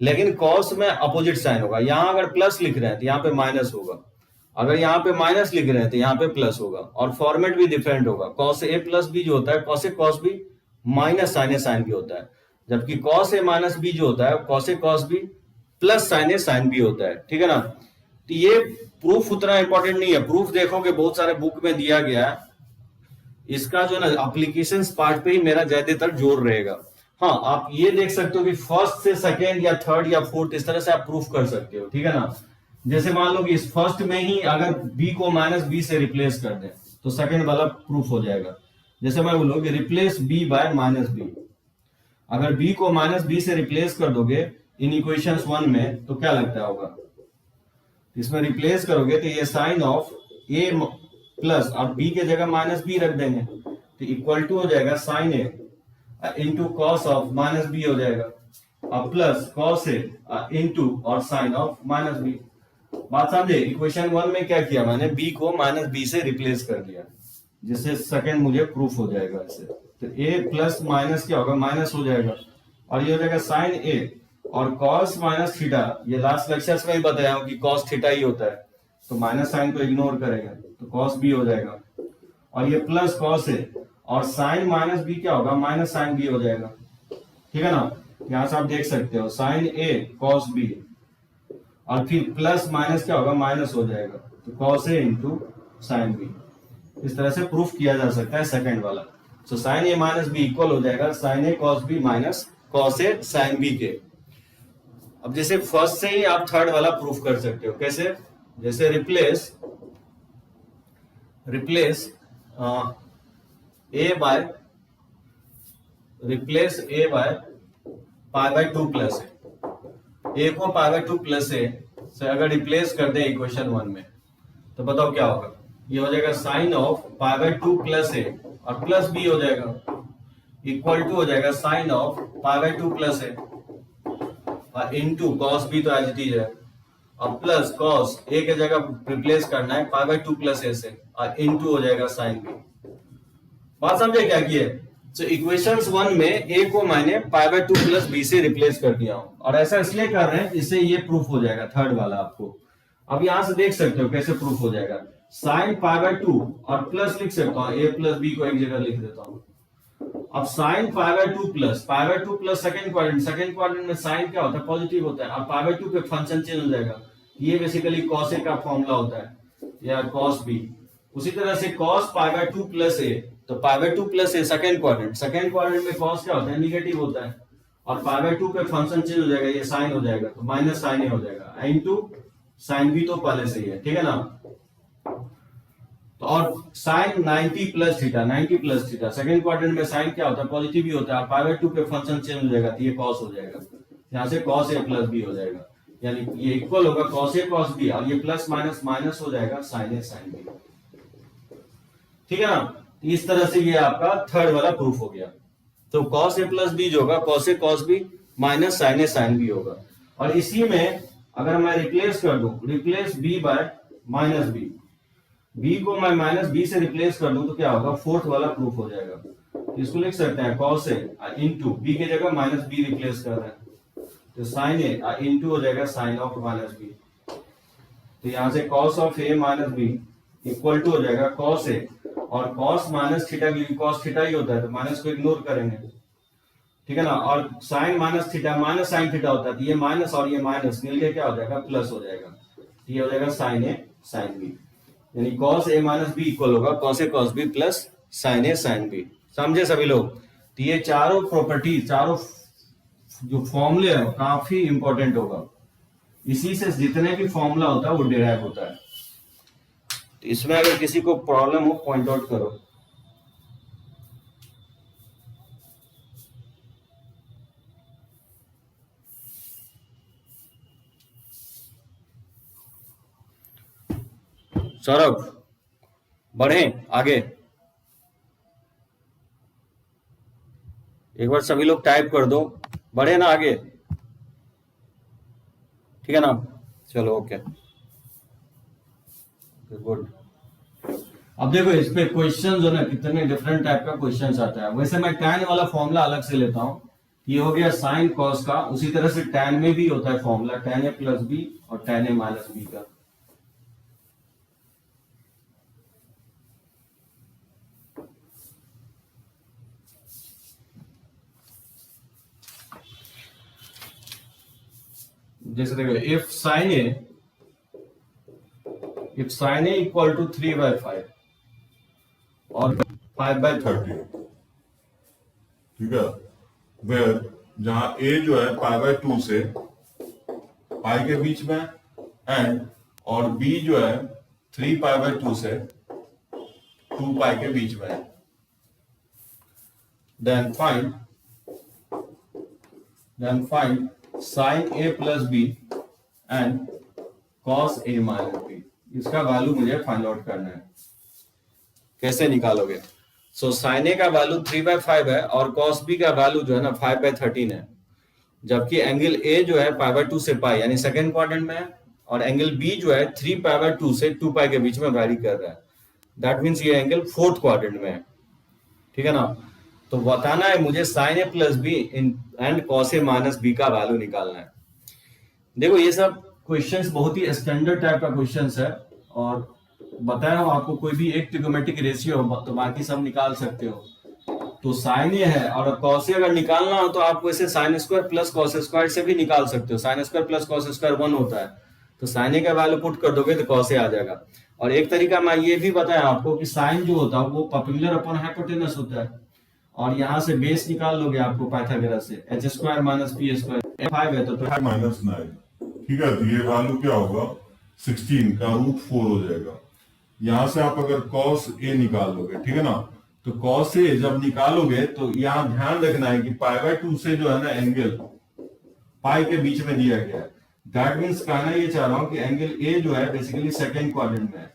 S1: लेकिन कॉस में अपोजिट साइन होगा, यहां अगर प्लस लिख रहे हैं तो यहाँ पे माइनस होगा, अगर यहाँ पे माइनस लिख रहे हैं तो यहाँ पे प्लस होगा, और फॉर्मेट भी डिफरेंट होगा। कॉस ए प्लस बी जो होता है cos a cos b minus sine a sine B होता है, जबकि कॉस ए माइनस बी जो होता है cos a cos B plus sign a sine B होता है, ठीक है ना। तो ये प्रूफ उतना इंपॉर्टेंट नहीं है, प्रूफ देखोगे बहुत सारे बुक में दिया गया है, इसका जो है ना एप्लीकेशन पार्ट पे ही मेरा ज्यादातर जोर रहेगा। हाँ, आप ये देख सकते हो कि फर्स्ट से सेकेंड या थर्ड या फोर्थ इस तरह से आप प्रूफ कर सकते हो, ठीक है ना। जैसे मान लो कि इस फर्स्ट में ही अगर बी को माइनस बी से रिप्लेस कर दें तो सेकेंड वाला प्रूफ हो जाएगा। जैसे मैं बोलूँ कि replace b by minus b, अगर बी को माइनस बी से रिप्लेस कर दोगे इन इक्वेशंस 1 में तो क्या लगता होगा, इसमें रिप्लेस करोगे तो ये साइन ऑफ ए प्लस, और बी के जगह माइनस बी रख देंगे तो इक्वल टू हो जाएगा sine A into cos of minus b हो जाएगा, और प्लस कॉस ए इंटू और साइन ऑफ माइनस बी। बात समझे, इक्वेशन 1 में क्या किया मैंने, बी को माइनस बी से रिप्लेस कर दिया, जिससे सेकंड मुझे प्रूफ हो जाएगा इससे। तो ए प्लस माइनस क्या होगा, माइनस हो जाएगा, और ये हो जाएगा साइन ए, और कॉस माइनस थीटा, ये लास्ट लेक्चर्स में ही बताया हूं कि कॉस थीटा ही होता है, तो माइनस साइन को इग्नोर करेगा तो कॉस बी हो जाएगा, और ये प्लस कॉस ए, और साइन माइनस बी क्या होगा, माइनस साइन बी हो जाएगा, ठीक है ना। यहां से आप देख सकते हो साइन ए कॉस बी, और फिर प्लस माइनस क्या होगा, माइनस हो जाएगा, तो cos A into sine B. इस तरह से प्रूफ किया जा सकता है सेकंड वाला। So sine a minus b equal हो जाएगा sine a cos b minus cos A sine B के। अब जैसे फर्स्ट से ही आप थर्ड वाला प्रूफ कर सकते हो, कैसे, जैसे replace A by pi by 2 plus A को पाई बाय 2 प्लस ए से अगर रिप्लेस कर दे इक्वेशन 1 में तो बताओ क्या होगा, ये हो जाएगा sine of pi by 2 plus A, और प्लस बी हो जाएगा, इक्वल टू हो जाएगा sine of pi by 2 plus A, और इनटू कॉस बी तो एज इट इज है, और प्लस कॉस ए के जगह रिप्लेस करना है पाई बाय 2 प्लस ए से, और इनटू हो जाएगा साइन बी। बात समझे क्या किए। तो इक्वेशंस 1 में ए को मैंने पाई बाय 2 प्लस बी से रिप्लेस कर दिया हूं, और ऐसा इसलिए कर रहे हैं इससे ये प्रूफ हो जाएगा थर्ड वाला आपको। अब यहां से देख सकते हो कैसे प्रूफ हो जाएगा, साइन पाई बाय 2 और प्लस लिख सकता हूं, ए प्लस बी को एक जगह लिख देता हूं। अब sine pi by 2 plus second quadrant में साइन क्या होता है, पॉजिटिव होता है, और पाई बाय 2 पे फंक्शन चेंज हो जाएगा, ये बेसिकली कॉस ए का फॉर्मूला होता है या कॉस बी। उसी तरह से कॉस पाई बाय 2 प्लस ए, तो pi by 2 plus A second quadrant में कॉस क्या होता है, निगेटिव होता है, और पाई बाय 2 पे फंक्शन चेंज हो जाएगा, ये साइन हो जाएगा, तो माइनस साइन ए हो जाएगा, इनटू साइन बी तो पहले से ही है, ठीक है ना। तो और sine 90 plus theta second quadrant में साइन क्या होता है, पॉजिटिव ही होता है, पाई बाय 2 पे फंक्शन चेंज हो जाएगा तो ये कॉस हो जाएगा, यहां से कॉस ए प्लस बी हो जाएगा। यानी ये इक्वल होगा कॉस ए कॉस बी, और ये प्लस माइनस माइनस हो जाएगा साइन ए साइन बी। ठीक है ना, इस तरह से ये आपका थर्ड वाला प्रूफ हो गया। तो कॉस ए प्लस बी जो होगा cos a cos b minus sine a sine b होगा। और इसी में अगर मैं रिप्लेस कर दूं, replace b by minus b, b को मैं माइनस बी से रिप्लेस कर दूं तो क्या होगा, फोर्थ वाला प्रूफ हो जाएगा। इसको लिख सकते हैं कॉस ए इंटू बी की जगह माइनस बी रिप्लेस कर रहे हैं तो साइन ए इंटू हो जाएगा साइन ऑफ माइनस बी। तो यहां से cos of A minus b equal to हो जाएगा कॉस ए, और कॉस माइनस थीटा की कॉस थीटा ही होता है तो माइनस को इग्नोर करेंगे। ठीक है ना, और sine minus theta minus sine theta होता है तो ये माइनस और ये माइनस मिलके क्या हो जाएगा, प्लस हो जाएगा। ये हो जाएगा साइन ए साइन बी, यानी cos a minus b equal होगा cos a cos B plus sign a sine B. समझे सभी लोग? तो ये चारों प्रॉपर्टी, चारों जो फॉर्मूले है काफी इंपॉर्टेंट होगा, इसी से जितने भी फॉर्मूला होता है वो डिराइव होता है। तो इसमें अगर किसी को प्रॉब्लम हो पॉइंट आउट करो। सौरभ बढ़े आगे, एक बार सभी लोग टाइप कर दो, बढ़े ना आगे। ठीक है ना, चलो ओके गुड। अब देखो इस पे क्वेश्चन जो ना कितने डिफरेंट टाइप का क्वेश्चन आता है। वैसे मैं tan वाला फॉर्मूला अलग से लेता हूं, ये हो गया साइन कॉस का, उसी तरह से tan में भी होता है formula tan a plus b और tan a माइनस बी का। जैसे देखो if sine a equal to 3/5 और 5/30,
S2: ठीक है, वेयर जहां ए जो है π/2 से पाई के बीच में एंड और बी जो है 3π/2 से 2 पाई के बीच में,
S1: then find sin a plus b and cos a minus b. इसका वैल्यू मुझे फाइंड आउट करना है। कैसे निकालोगे? सो sin a का वैल्यू 3/5 है और cos b का वैल्यू जो है ना 5/13 है, जबकि एंगल a जो है π/2 से पाई यानी सेकंड क्वाड्रेंट में है, और एंगल b जो है 3π/2 से 2 पाई के बीच में वैरी कर रहा है। दैट मीन्स ये एंगल फोर्थ क्वाड्रेंट में है। ठीक है ना, तो बताना है मुझे sine a plus b and cos a minus b का वैल्यू निकालना है। देखो ये सब क्वेश्चंस बहुत ही स्टैंडर्ड टाइप का क्वेश्चंस है, और बताया हूं आपको कोई भी एक ट्रिगोमेट्रिक रेशियो हो तो बाकी सब निकाल सकते हो। तो साइन ए है और कॉस ए अगर निकालना हो तो आप वैसे sine square plus cos square से भी निकाल सकते हो। Sine square plus cos square 1 होता है, तो साइन ए का वैल्यू पुट कर दोगे तो कॉस ए आ जाएगा। और एक तरीका मैं ये भी बताया आपको कि साइन जो होता है वो परपेंडिकुलर अपॉन हाइपोटेनस होता है, और यहाँ से बेस निकाल लोगे आपको पाइथागोरस से, H square minus P square 5 है तो
S2: -9। ठीक है, तो ये वैल्यू क्या होगा, 16 का √4 हो जाएगा। यहां से आप अगर cos a निकाल लोगे, ठीक है ना, तो cos a जब निकालोगे तो यहाँ ध्यान रखना है कि π/2 से जो है ना एंगल पाई के बीच में दिया गया है। दैट मीन्स कहना ये चाह रहा हूं कि एंगल a जो है बेसिकली सेकेंड क्वाड्रेंट में है।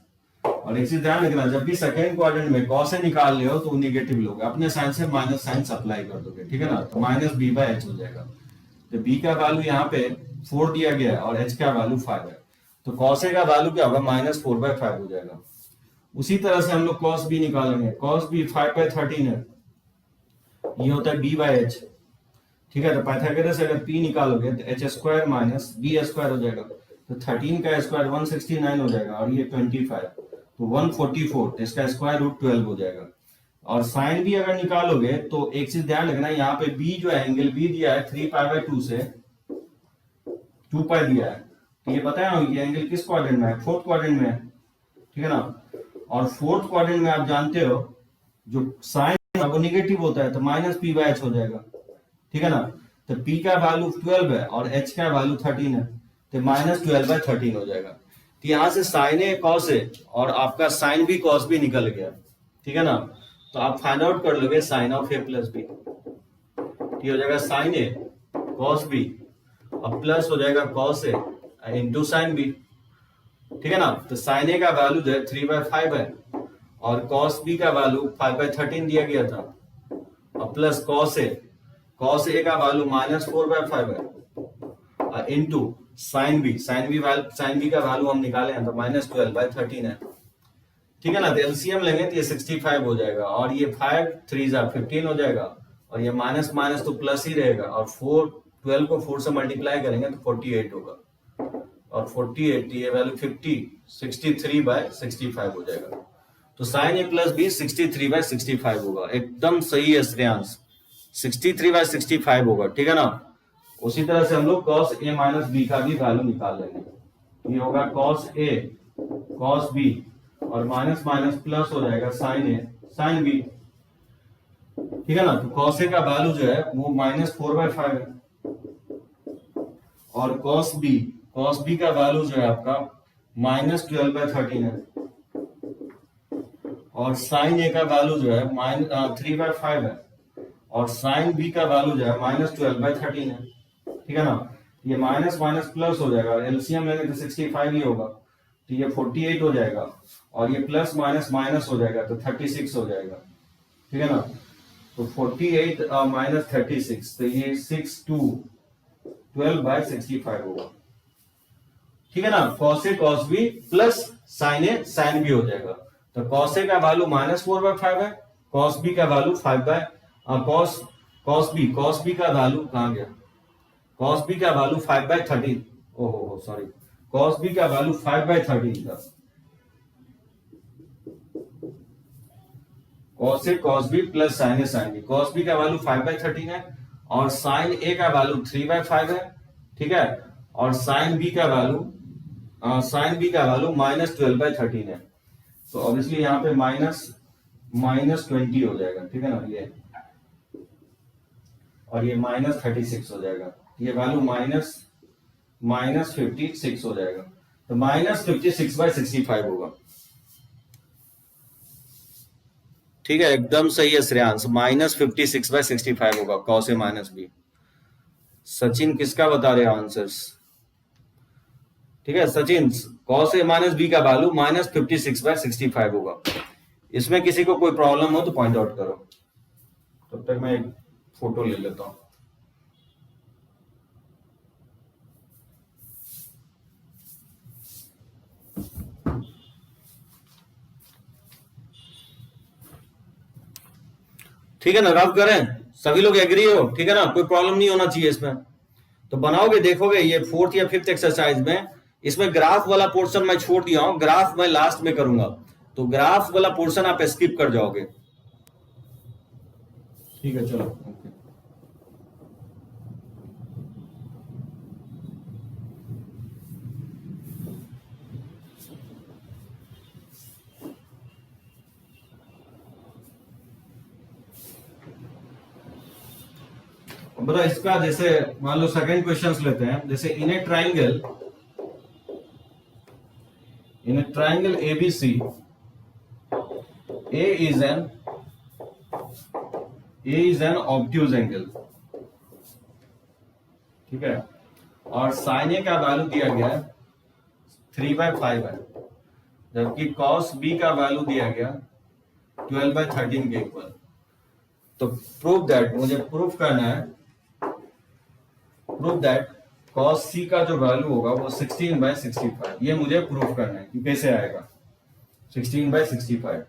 S2: और एक चीज ध्यान रखना, जब भी सेकेंड क्वाड्रेंट में cos a निकाल ले हो तो नेगेटिव लोगे, अपने साइन से माइनस साइन सप्लाई कर दोगे। ठीक है ना, तो -b/h हो जाएगा। तो b का वैल्यू यहाँ पे 4 दिया गया है और h का वैल्यू 5 है, तो cos a का वैल्यू क्या होगा, -4/5 हो जाएगा। उसी तरह से हम लोग cos b निकालेंगे। cos b 5/13 है, ये होता है b/h। ठीक है, तो पाइथागोरस से अगर p निकालोगे तो h square minus b square हो जाएगा, तो 13 का स्क्वायर 169 हो जाएगा, और ये 25 तो 144, तो इसका स्क्वायर रूट 12 हो जाएगा। और साइन भी अगर निकालोगे तो एक चीज ध्यान रखना, यहाँ पे b जो है एंगल b दिया है 3π/2 से 2 पाई दिया है, तो ये बताया ये एंगल किस क्वाड्रेंट में है, फोर्थ क्वाड्रेंट में है। ठीक है ना, और फोर्थ क्वाड्रेंट में आप जानते हो जो साइन है वो निगेटिव होता है, तो -p/h हो जाएगा। ठीक है ना, तो p का वैल्यू 12 है और h का वैल्यू 13 है, तो -12/13 हो जाएगा। तो यहाँ से साइन ए कॉस ए और आपका साइन बी कॉस बी निकल गया। ठीक है ना, तो आप फाइंड आउट कर लोगे sine of a plus B, हो जाएगा साइन ए कॉस बी और प्लस हो जाएगा कॉस ए
S1: इंटू साइन बी, ठीक है ना। तो साइन ए का वैल्यू जो है 3/5 है और कॉस बी का वैल्यू 5/13 दिया गया था, और प्लस कॉस ए का वैल्यू -4/5 है इंटू साइन बी का वैल्यू हम निकाले हैं तो -12/13 है, ठीक है ना। तो एलसीएम लेंगे तो ये 65 हो जाएगा और ये 5 3 15 हो जाएगा और ये माइनस माइनस तो प्लस ही रहेगा और 12 को 4 से मल्टीप्लाई करेंगे तो 48 होगा और 48 ये वैल्यू 63/65 हो जाएगा। तो साइन ए प्लस बी 63/65 होगा, एकदम सही है श्रेयांश, 63/65 होगा, ठीक है ना। उसी तरह से हम लोग कॉस ए माइनस बी का भी वैल्यू निकाल लेंगे। ये होगा कॉस ए कॉस बी और माइनस माइनस प्लस हो जाएगा साइन ए साइन बी, ठीक है ना। तो कॉस ए का वैल्यू जो है वो -4/5 है और कॉस बी का वैल्यू जो है आपका -12/13 है और साइन ए का वैल्यू जो है 3/5 है और साइन बी का वैल्यू जो है -12/13 है, ठीक है ना। ये माइनस माइनस प्लस हो जाएगा, एलसीएम लेंगे तो 65 ही होगा, तो ये 48 हो जाएगा और ये प्लस माइनस माइनस हो जाएगा तो 36 हो जाएगा, ठीक है ना। तो 48 माइनस 36 तो ये 12/65 होगा, ठीक है ना। Cos a cos B plus sign a sine B हो जाएगा। तो कॉस ए का वैल्यू -4/5 है, कॉस बी का वैल्यू कॉस बी का वैल्यू कहां गया, कॉस बी का वैल्यू 5/13, ओहो सॉरी, कॉस बी का वैल्यू 5/13 था। Cos a cos B plus sign a sine B, cos B का वैल्यू 5/13 है और साइन ए का वैल्यू 3/5 है, ठीक है। और साइन बी का वैल्यू -12/13 है, तो ऑब्वियसली यहाँ पे -20 हो जाएगा, ठीक है ना। ये और ये -36 हो जाएगा, ये वैल्यू -56 हो जाएगा, तो -56/65 होगा, ठीक है। एकदम सही है श्रेयांश, -56/65 होगा cos a minus B. Sachin किसका बता रहे हो आंसर्स, ठीक है Sachin, cos a minus b का वैल्यू -56/65 होगा। इसमें किसी को कोई प्रॉब्लम हो तो पॉइंट आउट करो, तब तक मैं एक फोटो ले लेता हूं। ठीक है ना, रब करें सभी लोग एग्री हो, ठीक है ना, कोई प्रॉब्लम नहीं होना चाहिए इसमें। तो बनाओगे, देखोगे ये 4th या 5th एक्सरसाइज में, इसमें ग्राफ वाला पोर्शन मैं छोड़ दिया हूं, ग्राफ मैं लास्ट में करूंगा, तो ग्राफ वाला पोर्शन आप स्किप कर जाओगे, ठीक है। चलो ओके। बता इसका, जैसे मान लो सेकंड क्वेश्चंस लेते हैं, जैसे in a triangle ABC, A is an obtuse angle, ठीक है, और साइन ए का वैल्यू दिया गया है 3/5 है, जबकि कॉस बी का वैल्यू दिया गया 12/13 के इक्वल। तो मुझे प्रूफ करना है cos c का जो वैल्यू होगा वो 16/65, ये मुझे प्रूफ करना है कि कैसे आएगा 16/65,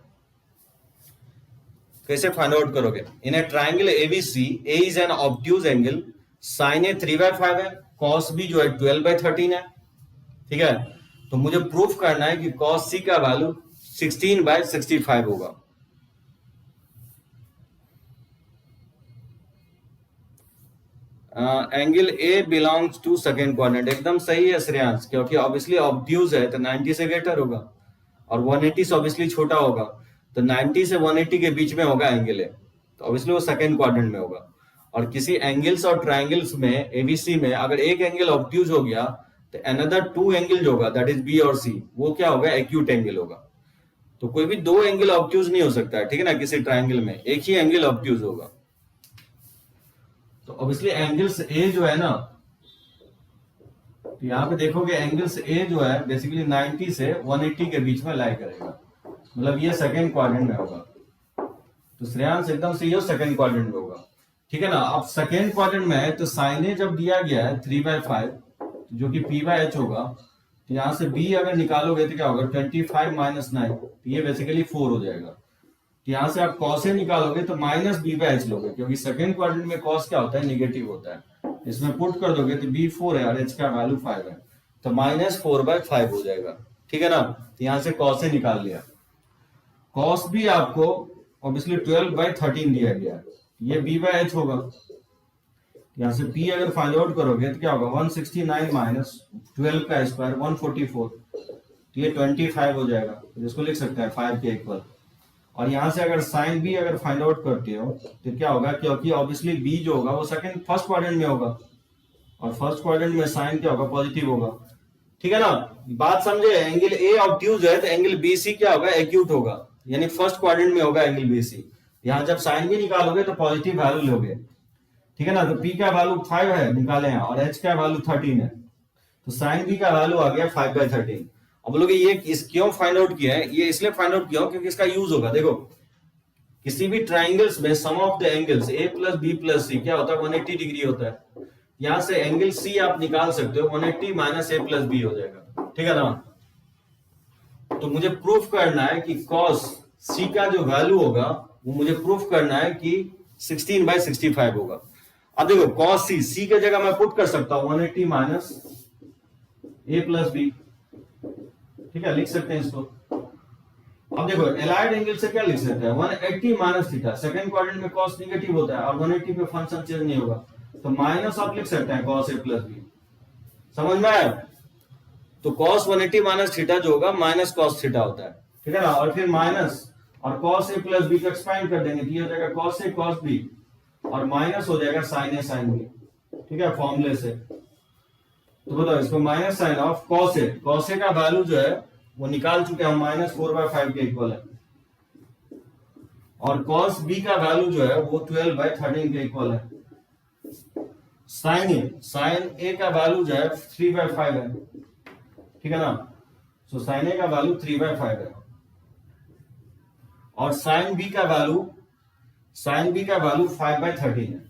S1: कैसे फाइंड आउट करोगे। In a triangle ABC, A is an obtuse angle, sine A 3/5 है, cos B जो है 12/13 है, ठीक है। तो मुझे प्रूफ करना है कि cos C का वैल्यू 16/65 होगा। Angle a belongs to second quadrant, एकदम सही है श्रेयांश, क्योंकि ऑब्वियसली ऑब्ट्यूज है तो 90 से ग्रेटर होगा और 180 से ऑब्वियसली छोटा होगा, तो 90 से 180 के बीच में होगा एंगल ए, तो ऑब्वियसली वो सेकेंड क्वाड्रेंट में होगा। और किसी एंगल्स और ट्राइंगल्स में एबीसी में अगर एक एंगल ऑब्ट्यूज हो गया तो अनदर 2 एंगल होगा, दैट इज बी और सी, वो क्या होगा, एक्यूट एंगल होगा। तो कोई भी 2 एंगल ऑब्ट्यूज नहीं हो सकता है, ठीक है ना, किसी ट्राइंगल में एक ही एंगल ऑब्ट्यूज होगा। तो ऑब्वियसली एंगल्स ए जो है ना, तो यहाँ पे देखोगे एंगल्स ए जो है बेसिकली 90 से 180 के बीच में लाई करेगा, मतलब ये सेकंड क्वाड्रेंट में होगा। तो श्रेयांश एकदम से ये सेकंड क्वाड्रेंट में होगा, ठीक है ना। अब सेकंड क्वाड्रेंट में है तो साइन ए जब दिया गया है 3/5 जो कि p/h होगा, तो यहाँ से b अगर निकालोगे तो क्या होगा 25 - 9, तो ये बेसिकली 4 हो जाएगा। तो यहाँ से आप cos a निकालोगे तो -b/h लोगे, क्योंकि सेकंड क्वाड्रेंट में cos क्या होता है, नेगेटिव होता है। इसमें पुट कर दोगे तो b 4 है और h का वैल्यू 5 है, तो -4/5 हो जाएगा, ठीक है ना। तो यहाँ से cos a निकाल लिया। cos b आपको ऑब्वियसली 12/13 दिया गया है, ये b/h होगा। यहाँ से p अगर फाइंड आउट करोगे तो क्या होगा 169 - 12 का स्क्वायर 144, तो ये 25 हो जाएगा, जिसको लिख सकते हैं 5 के इक्वल। और यहाँ से अगर साइन b अगर फाइंड आउट करते हो तो क्या होगा, क्योंकि ऑब्वियसली b जो होगा वो फर्स्ट क्वाड्रेंट में होगा, और फर्स्ट क्वाड्रेंट में साइन क्या होगा, पॉजिटिव होगा, ठीक है ना। बात समझे, एंगल ए ऑब्ट्यूज है तो एंगल BC क्या होगा, एक्यूट होगा, यानी फर्स्ट क्वाड्रेंट में होगा एंगल BC। यहाँ जब साइन b निकालोगे तो पॉजिटिव वैल्यू लोगे, ठीक है ना। तो p का वैल्यू 5 है निकाले हैं और h का वैल्यू 13 है, तो साइन b का वैल्यू आ गया 5/13। अब बोलोगे ये इस क्यों फाइंड आउट किया है, ये इसलिए फाइंड आउट किया क्योंकि इसका यूज होगा। देखो किसी भी ट्राइंगल्स में sum of the angles a + b + c क्या होता है, 180 डिग्री होता है। यहां से एंगल c आप निकाल सकते हो, 180 - a + b हो जाएगा, ठीक है ना। तो मुझे प्रूफ करना है कि cos c का जो वैल्यू होगा वो मुझे प्रूफ करना है कि 16/65 होगा। अब देखो cos c के जगह मैं पुट कर सकता हूं 180 - a + b, ठीक है, लिख सकते हैं इसको। अब देखो एलाइड एंगल से क्या लिख सकते हैं, 180 - थीटा, सेकंड क्वाड्रेंट में cos नेगेटिव होता है और 180 पे फंक्शन चेंज नहीं होगा, तो माइनस आप लिख सकते हैं cos a + b, समझ में आया। तो cos 180 - थीटा जो होगा माइनस cos थीटा होता है, ठीक है ना। और फिर माइनस और cos a + b को एक्सपेंड कर देंगे, तो ये हो जाएगा cos a cos b और माइनस हो जाएगा sin a sin b, ठीक है, फॉर्मूले से। तो बताओ इसको minus sine of cos a का वैल्यू जो है वो निकाल चुके हैं, -4/5 के इक्वल है, और cos b का वैल्यू जो है वो 12/13 के इक्वल है। साइन a का वैल्यू जो है 3/5 है, ठीक है ना। सो साइन a का वैल्यू 3/5 है और साइन b का वैल्यू 5/13 है।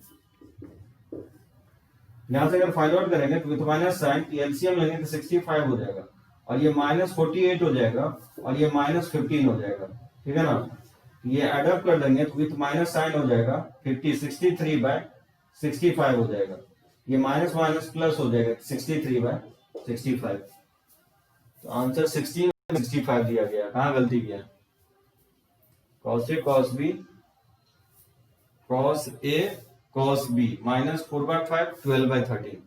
S1: यहां से अगर फाइंड आउट करेंगे तो विथ माइनस साइन की एलसीएम लेंगे तो 65 हो जाएगा, और ये -48 हो जाएगा और ये -15 हो जाएगा, ठीक है ना। ये एड अप कर देंगे तो विथ माइनस साइन हो जाएगा 50, 63/65 हो जाएगा, ये माइनस माइनस प्लस हो जाएगा 63/65। तो आंसर 16/65 दिया गया। कहां गलती किया, cos a cos b cos a cos b -4/5 12/13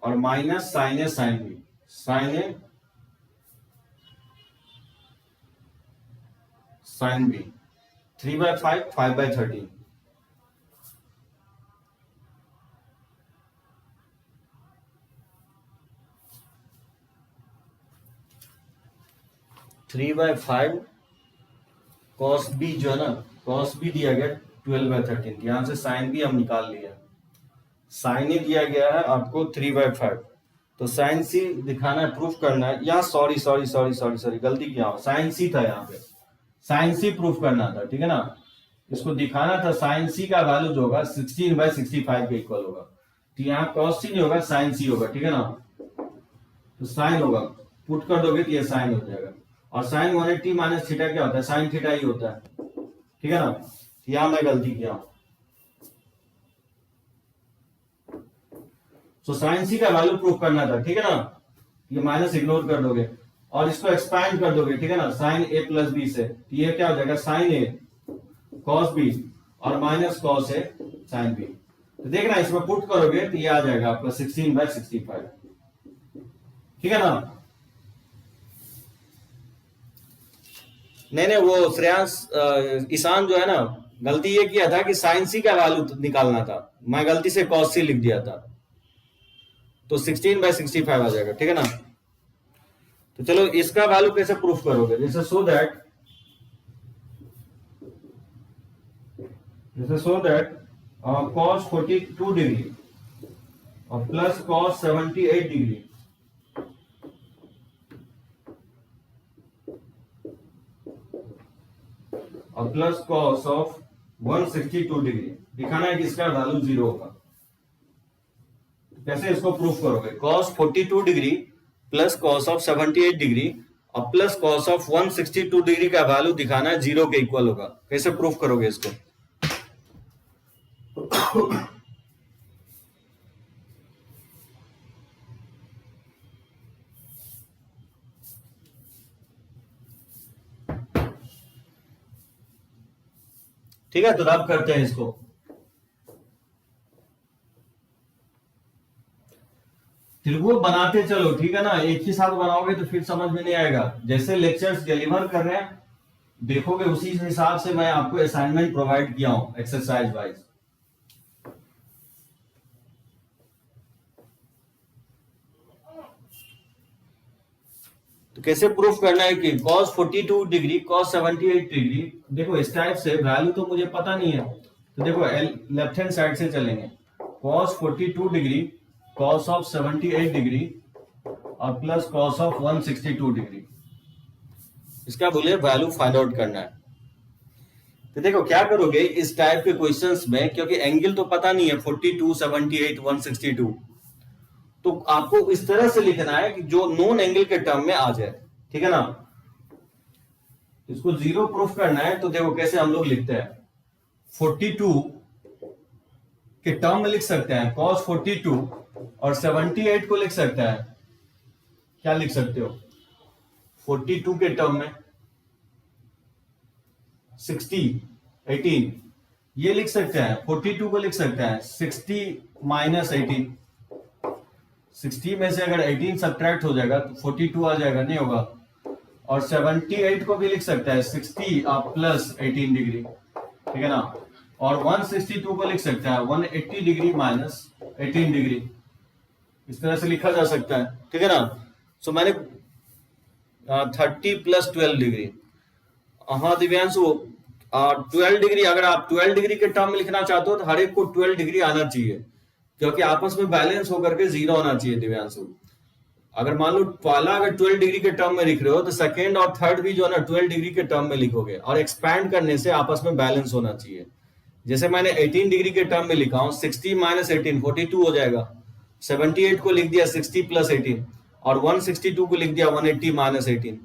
S1: और minus sin a sin b sin a sin b 3/5 5/13। Three by five cos b जो है ना, cos b दिया गया 12/13, यहां से sin b हम निकाल लिया, sin a दिया गया है आपको 3/5, तो sin c दिखाना है, प्रूफ करना है। यहाँ सॉरी गलती किया, sin c था, यहाँ पे sin c प्रूफ करना था, ठीक है ना। इसको दिखाना था sin c का वैल्यू जो होगा 16/65 के इक्वल होगा, तो यहाँ cos c नहीं होगा sin c होगा, ठीक है ना। तो sin होगा, पुट कर दोगे तो ये sin हो जाएगा, और sin 180 - थीटा क्या होता है, sin थीटा ही होता है, ठीक है ना। यहां मैं गलती किया, सो sin c का वैल्यू प्रूफ करना था, ठीक है ना। ये माइनस इग्नोर कर दोगे और इसको एक्सपैंड कर दोगे, ठीक है ना, sin a + b से, तो ये क्या हो जाएगा sin a cos b और minus cos a sin b। तो देखना इसमें पुट करोगे तो ये आ जाएगा आपका 16/65, ठीक है ना। नहीं वो श्रेयांश ईशान जो है ना, गलती ये किया था कि sin c का वैल्यू निकालना था, मैं गलती से cos c लिख दिया था, तो 16/65 आ जाएगा, ठीक है ना। तो चलो इसका वैल्यू कैसे प्रूफ करोगे, जैसे सो दैट cos 42 डिग्री और प्लस कॉस 78 डिग्री और प्लस कॉस ऑफ 162 डिग्री। दिखाना है कि इसका वैल्यू 0 होगा। कैसे इसको प्रूफ करोगे? Cos 42 degree plus cos of 78 degree और प्लस कॉस ऑफ 162 डिग्री का वैल्यू दिखाना है 0 के इक्वल होगा। कैसे प्रूफ करोगे इसको? ठीक है, तो अब करते हैं इसको। त्रिभुज बनाते चलो, ठीक है ना। एक ही साथ बनाओगे तो फिर समझ में नहीं आएगा। जैसे लेक्चर्स डिलीवर कर रहे हैं देखोगे, उसी हिसाब से मैं आपको असाइनमेंट प्रोवाइड किया हूं एक्सरसाइज वाइज। तो कैसे प्रूफ करना है कि cos 42 डिग्री cos 78 डिग्री। देखो इस टाइप से वैल्यू तो मुझे पता नहीं है, तो देखो लेफ्ट हैंड साइड से चलेंगे। cos 42 degree cos of 78 degree और प्लस cos ऑफ 162 डिग्री, इसका बोले वैल्यू फाइंड आउट करना है। तो देखो क्या करोगे इस टाइप के क्वेश्चंस में, क्योंकि एंगल तो पता नहीं है 42, 78, 162, तो आपको इस तरह से लिखना है कि जो नोन एंगल के टर्म में आ जाए, ठीक है ना। इसको 0 प्रूफ करना है तो देखो कैसे हम लोग लिखते हैं। 42 के टर्म में लिख सकते हैं cos 42 और 78 को लिख सकते हैं, क्या लिख सकते हो 42 के टर्म में 60, 18 ये लिख सकते हैं। 42 को लिख सकते हैं 60 माइनस 18, 60 में से अगर 18 सब्ट्रैक्ट हो जाएगा तो 42 आ जाएगा, नहीं होगा। और 78 को भी लिख सकता है 60 प्लस 18 डिग्री, ठीक है ना। और 162 को लिख सकता है 180 डिग्री माइनस 18 डिग्री, इस तरह से लिखा जा सकता है, ठीक है ना। सो मैंने 30 प्लस 12 डिग्री, हाँ दिव्यांशु 12 डिग्री, अगर आप 12 डिग्री के टर्म में लिखना चाहते हो तो हर एक को 12 डिग्री आना चाहिए, क्योंकि आपस में बैलेंस होकर के 0 होना चाहिए दिव्यांशु। अगर मान लो पहला अगर 12 डिग्री के टर्म में लिख रहे हो तो सेकंड और थर्ड भी जो है ना 12 डिग्री के टर्म में लिखोगे, और एक्सपैंड करने से आपस में बैलेंस होना चाहिए। जैसे मैंने 18 डिग्री के टर्म में लिखा हूं 60 माइनस 18 42 हो जाएगा, 78 को लिख दिया 60 प्लस 18 और 162 को लिख दिया 180 माइनस 18।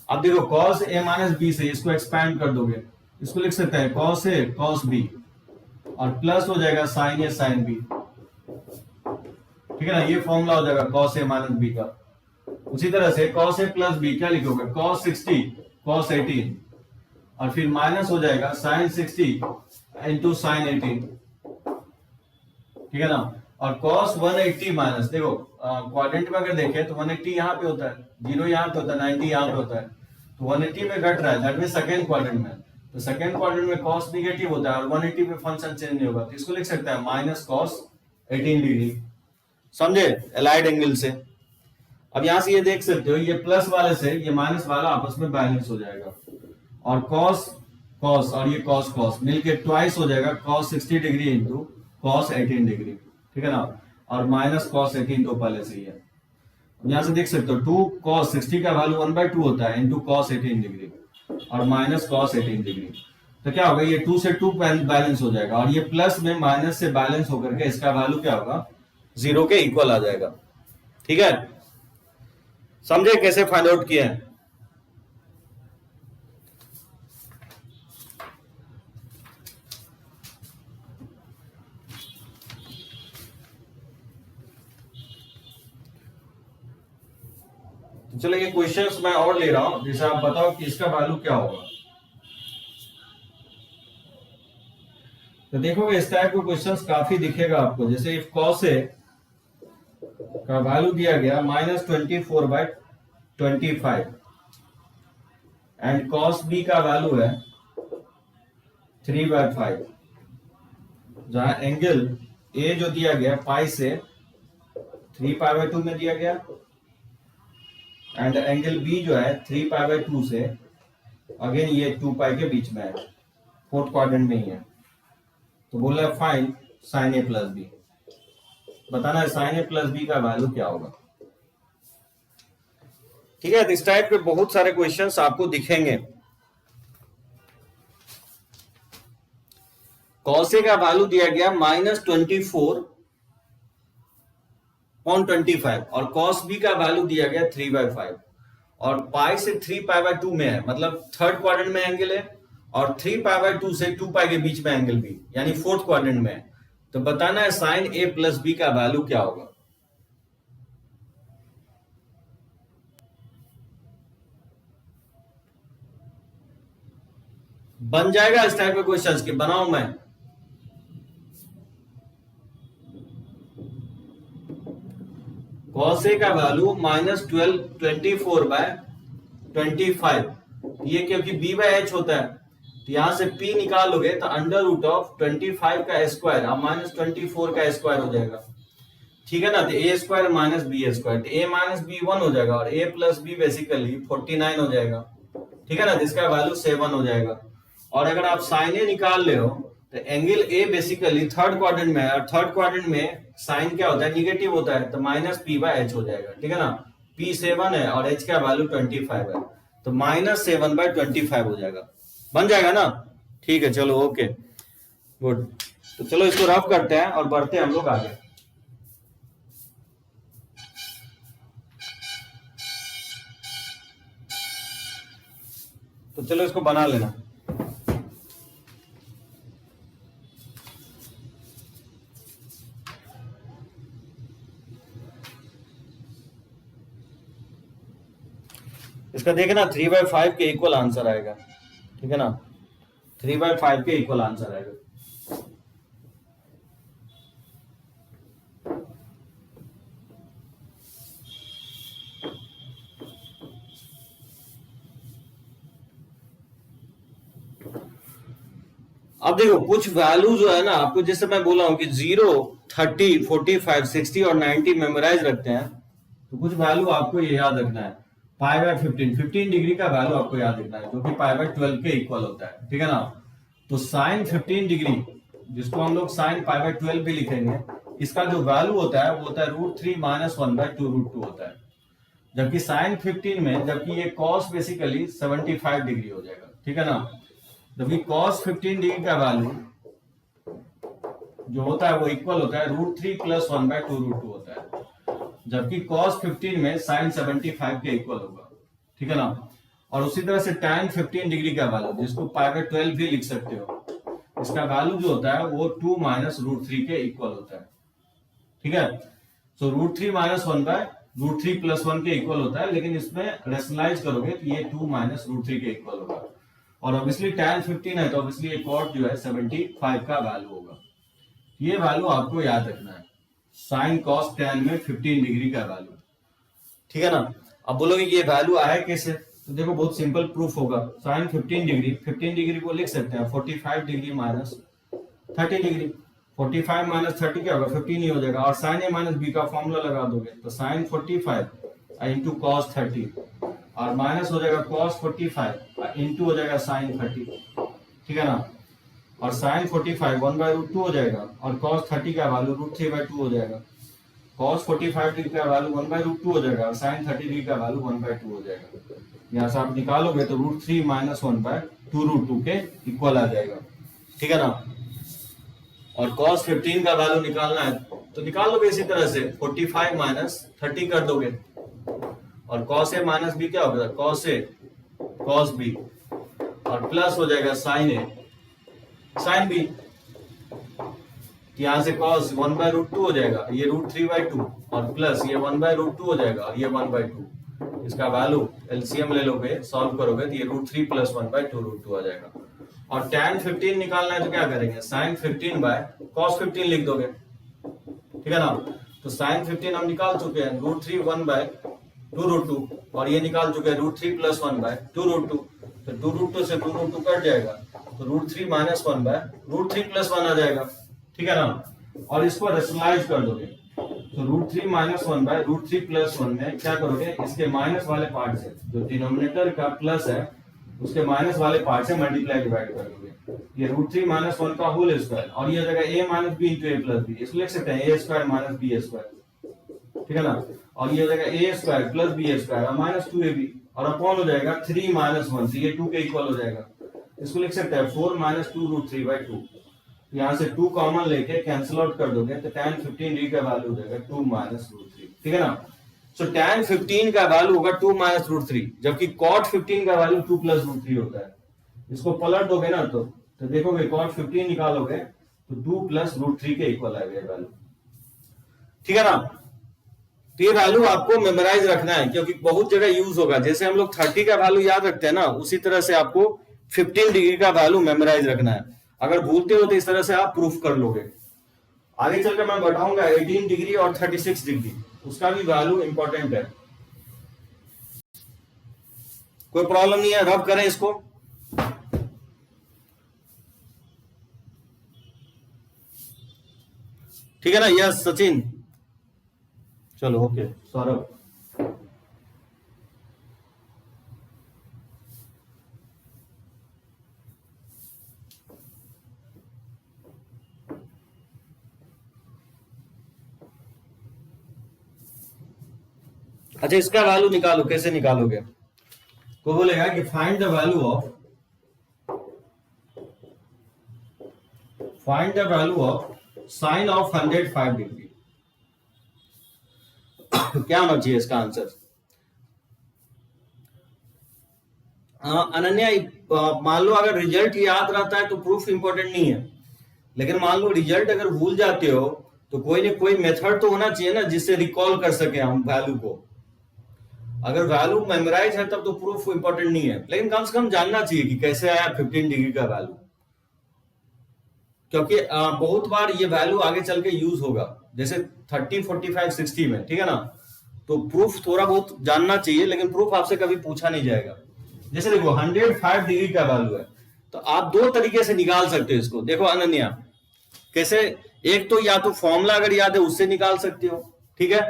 S1: अब देखो cos a माइनस बी से इसको एक्सपैंड कर दोगे, इसको लिख सकते हैं cos a cos b और प्लस हो जाएगा sin a sin b, ठीक है ना। ये फॉर्मूला हो जाएगा cos a माइनस b का। उसी तरह से cos a प्लस b क्या लिखोगे cos 60 cos 18 और फिर माइनस हो जाएगा sin 60 इंटू sin 18, ठीक है ना। और cos 180 माइनस, देखो क्वाड्रेंट में अगर देखें तो 180 यहाँ पे होता है, 0 यहाँ पे होता है, 90 यहाँ पे होता है, तो 180 में घट रहा है, दैट मीन सेकंड क्वाड्रेंट में। तो सेकंड क्वाड्रेंट में cos नेगेटिव होता है और 180 पे फंक्शन चेंज नहीं होगा, तो इसको लिख सकता है माइनस cos 18 डिग्री, समझे, एलाइड एंगल से। अब यहां से ये देख सकते हो ये प्लस वाले से ये माइनस वाला आपस में बैलेंस हो जाएगा, और cos cos और ये cos cos मिलके ट्वाइस हो जाएगा cos 60 degree into cos 18 degree, ठीक है ना। और माइनस cos 18 तो पहले से ही है। यहां से देख सकते हो 2 cos 60 का वैल्यू 1/2 होता है इंटू cos 18 डिग्री और माइनस cos 18 डिग्री, तो क्या होगा ये 2 से 2 बैलेंस हो जाएगा, और ये प्लस में माइनस से बैलेंस होकर के इसका वैल्यू क्या होगा 0 के इक्वल आ जाएगा, ठीक है। समझे कैसे फाइंड आउट किया है? तो चलो ये क्वेश्चंस मैं और ले रहा हूं, जैसे आप बताओ कि इसका वैल्यू क्या होगा। तो देखोगे इस टाइप के क्वेश्चंस काफी दिखेगा आपको। जैसे इफ cos a का वैल्यू दिया गया -24/25 एंड cos b का वैल्यू है 3/5, जहां एंगल a जो दिया गया पाई से 3π/2 में दिया गया एंड एंगल b जो है 3π/2 से अगेन ये 2π के बीच में है, फोर्थ क्वाड्रेंट में ही है। तो बोला find sin a plus b, बताना है साइन ए प्लस बी का वैल्यू क्या होगा। ठीक है, तो इस टाइप के बहुत सारे क्वेश्चंस आपको दिखेंगे। कॉस ए का वैल्यू दिया गया -24/25 और कॉस बी का वैल्यू दिया गया 3/5 और पाई से 3π/2 में है, मतलब थर्ड क्वाड्रेंट में एंगल है और 3π/2 से 2π के बीच में एंगल भी, यानी फोर्थ क्वाड्रेंट में है। तो बताना है साइन ए प्लस बी का वैल्यू क्या होगा। बन जाएगा इस टाइप के क्वेश्चंस के, बनाऊं मैं। कॉस ए का वैल्यू -24/25, ये क्योंकि b बाय एच होता है तो यहां से p निकालोगे तो √25 का स्क्वायर और -24 का स्क्वायर हो जाएगा। ठीक है ना, तो a square minus b square, तो a माइनस बी 1 हो जाएगा और a प्लस बी बेसिकली 49 हो जाएगा। ठीक है ना, जिसका वैल्यू 7 हो जाएगा। और अगर आप साइन ए निकाल ले हो तो angle A basically third quadrant में है और थर्ड क्वाड्रेंट में साइन क्या होता है, निगेटिव होता है, तो -p/h हो जाएगा। ठीक है ना, p 7 है और h का वैल्यू 25 है, तो -7/25 हो जाएगा। बन जाएगा ना। ठीक है, चलो ओके गुड। तो चलो इसको रफ करते हैं और बढ़ते हैं हम लोग आगे। तो चलो इसको बना लेना। इसका देखना 3/5 के इक्वल आंसर आएगा। ठीक है ना, 3/5 के इक्वल आंसर आएगा। अब देखो कुछ वैल्यू जो है ना, आपको जैसे मैं बोला हूं कि 0, 30, 45, 60 और 90 मेमोराइज रखते हैं, तो कुछ वैल्यू आपको ये याद रखना है। π/15 डिग्री का वैल्यू आपको याद रखना है, जो कि π/12 के इक्वल होता है। ठीक है ना, तो साइन 15 डिग्री, जिसको हम लोग साइन π/12 भी लिखेंगे, इसका जो वैल्यू होता है वो होता है √3 - 1/2√2 होता है। जबकि साइन 15 में, जबकि ये कॉस बेसिकली 75 डिग्री हो जाएगा। ठीक है ना, जबकि cos 15 डिग्री का वैल्यू जो होता है वो इक्वल होता है √3 + 1/2√2 होता है, जबकि cos 15 में sin 75 के इक्वल होगा। ठीक है ना, और उसी तरह से tan 15 डिग्री का वैल्यू, जिसको π/12 भी लिख सकते हो, इसका वैल्यू जो होता है वो 2 - √3 के इक्वल होता है। ठीक है, सो √3 - 1/√3 + 1 के इक्वल होता है, लेकिन इसमें रेशनलाइज करोगे तो ये 2 - √3 के इक्वल होगा। और ऑब्वियसली tan 15 है तो ऑब्वियसली ये कॉट जो है 75 का वैल्यू होगा। ये वैल्यू आपको याद रखना है, साइन कॉस tan में 15 डिग्री का वैल्यू। ठीक है ना, अब बोलोगे कि ये वैल्यू आया कैसे, तो देखो बहुत सिंपल प्रूफ होगा। साइन 15 डिग्री को लिख सकते हैं 45 डिग्री माइनस 30 डिग्री। 45 माइनस 30 क्या होगा, 15 ही हो जाएगा। और साइन ए माइनस बी का फॉर्मूला लगा दोगे तो साइन 45 इंटू कॉस 30 और माइनस हो जाएगा cos 45 इंटू हो जाएगा sin 30। ठीक है ना, और sin 45 1/√2 हो जाएगा और cos 30 का वैल्यू √3/2 हो जाएगा। cos 45 डिग्री का वैल्यू 1/√2 हो जाएगा और sin 30 डिग्री का वैल्यू 1/2 हो जाएगा। यहाँ से आप निकालोगे तो √3 - 1/2√2 के इक्वल आ जाएगा। ठीक है ना, और cos 15 का वैल्यू निकालना है तो निकाल लोगे इसी तरह से 45 - 30 कर दोगे और cos a माइनस बी क्या होगा, cos a cos b और प्लस हो जाएगा sin a sin b। यहां से cos 1/√2 हो जाएगा, ये √3/2 और प्लस ये 1/√2 हो जाएगा और ये 1/2। इसका वैल्यू एलसीएम ले लोगे, सॉल्व करोगे तो ये √3 + 1/2√2 आ जाएगा। और tan 15 निकालना है तो क्या करेंगे, sin 15/cos 15 लिख दोगे। ठीक है ना, तो sin 15 हम निकाल चुके हैं √3 1/2√2 और ये निकाल चुके हैं √3 + 1/2√2। तो 2√2 से 2√2 कट जाएगा तो √3 - 1/√3 + 1 आ जाएगा। ठीक है ना, और इसको रेशनलाइज कर दोगे तो √3 - 1/√3 + 1 में क्या करोगे, इसके माइनस वाले पार्ट से जो डिनोमिनेटर का प्लस है उसके माइनस वाले पार्ट से मल्टीप्लाई डिवाइड कर दोगे। ये √3 माइनस 1 का होल स्क्वायर, और ये हो जाएगा a minus B into a plus b, इसको लिख सकते हैं a square minus b square, ठीक है ना। और ये हो जाएगा a square plus b square और माइनस 2ab, और अपॉन हो जाएगा 3 माइनस 1, तो ये 2 के इक्वल हो जाएगा। इसको लिख सकते हैं 4 माइनस 2 √3/2। यहाँ से 2 कॉमन लेके कैंसिल आउट कर दोगे तो tan 15 डिग्री का वैल्यू हो जाएगा 2 माइनस √3, ठीक है ना। सो tan 15 का वैल्यू होगा 2 माइनस √3, जबकि cot 15 का वैल्यू 2 प्लस √3 होता है। इसको पलट दोगे ना तो देखोगे cot 15 निकालोगे तो 2 प्लस √3 के इक्वल आएगा वैल्यू, ठीक है ना। तो ये वैल्यू आपको मेमोराइज रखना है, क्योंकि बहुत जगह यूज होगा। जैसे हम लोग 30 का वैल्यू याद रखते हैं ना, उसी तरह से आपको 15 डिग्री का वैल्यू मेमोराइज रखना है। अगर भूलते हो तो इस तरह से आप प्रूफ कर लोगे। आगे चलकर मैं बताऊंगा 18 डिग्री और 36 डिग्री, उसका भी वैल्यू इंपॉर्टेंट है। कोई प्रॉब्लम नहीं है, रब करें इसको। ठीक है ना। यस सचिन, चलो ओके। सौरभ, अच्छा इसका वैल्यू निकालो, कैसे निकालोगे? को बोलेगा कि find the value of sine of 105 degree. क्या होना चाहिए इसका आंसर? अनन्या, मान लो अगर रिजल्ट याद रहता है तो प्रूफ इंपॉर्टेंट नहीं है, लेकिन मान लो रिजल्ट अगर भूल जाते हो तो कोई ना कोई मेथड तो होना चाहिए ना जिससे रिकॉल कर सके हम वैल्यू को। अगर वैल्यू मेमोराइज है तब तो प्रूफ इंपॉर्टेंट नहीं है, लेकिन कम से कम जानना चाहिए कि कैसे आया 15 डिग्री का वैल्यू, क्योंकि बहुत बार ये वैल्यू आगे चल के यूज होगा, जैसे 30, 45, 60 में, ठीक है ना। तो प्रूफ थोड़ा बहुत जानना चाहिए, लेकिन प्रूफ आपसे कभी पूछा नहीं जाएगा। जैसे देखो 105 डिग्री का वैल्यू है, तो आप दो तरीके से निकाल सकते हो इसको। देखो अनन्या, कैसे? एक तो या तो फॉर्मूला अगर याद है उससे निकाल सकते हो, ठीक है।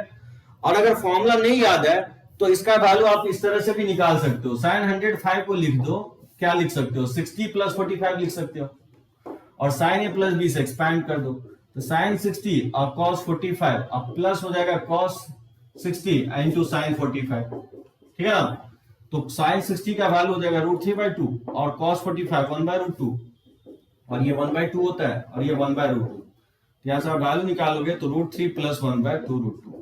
S1: और अगर फॉर्मूला नहीं याद है तो इसका वैल्यू आप इस तरह से भी निकाल सकते हो। साइन 105 को लिख दो, क्या लिख सकते हो? 60 प्लस 45 लिख सकते हो, और साइन ए प्लस बी से एक्सपैंड कर दो, तो साइन 60 और कॉस 45 अब प्लस हो जाएगा कॉस 60 इंटू साइन 45, ठीक है ना। तो साइन 60 का वैल्यू हो जाएगा √3/2 और कॉस 45 1/√2, और ये 1/2 होता है और ये 1/√2। यहां से आप वैल्यू निकालोगे तो √3 प्लस 1/2√2।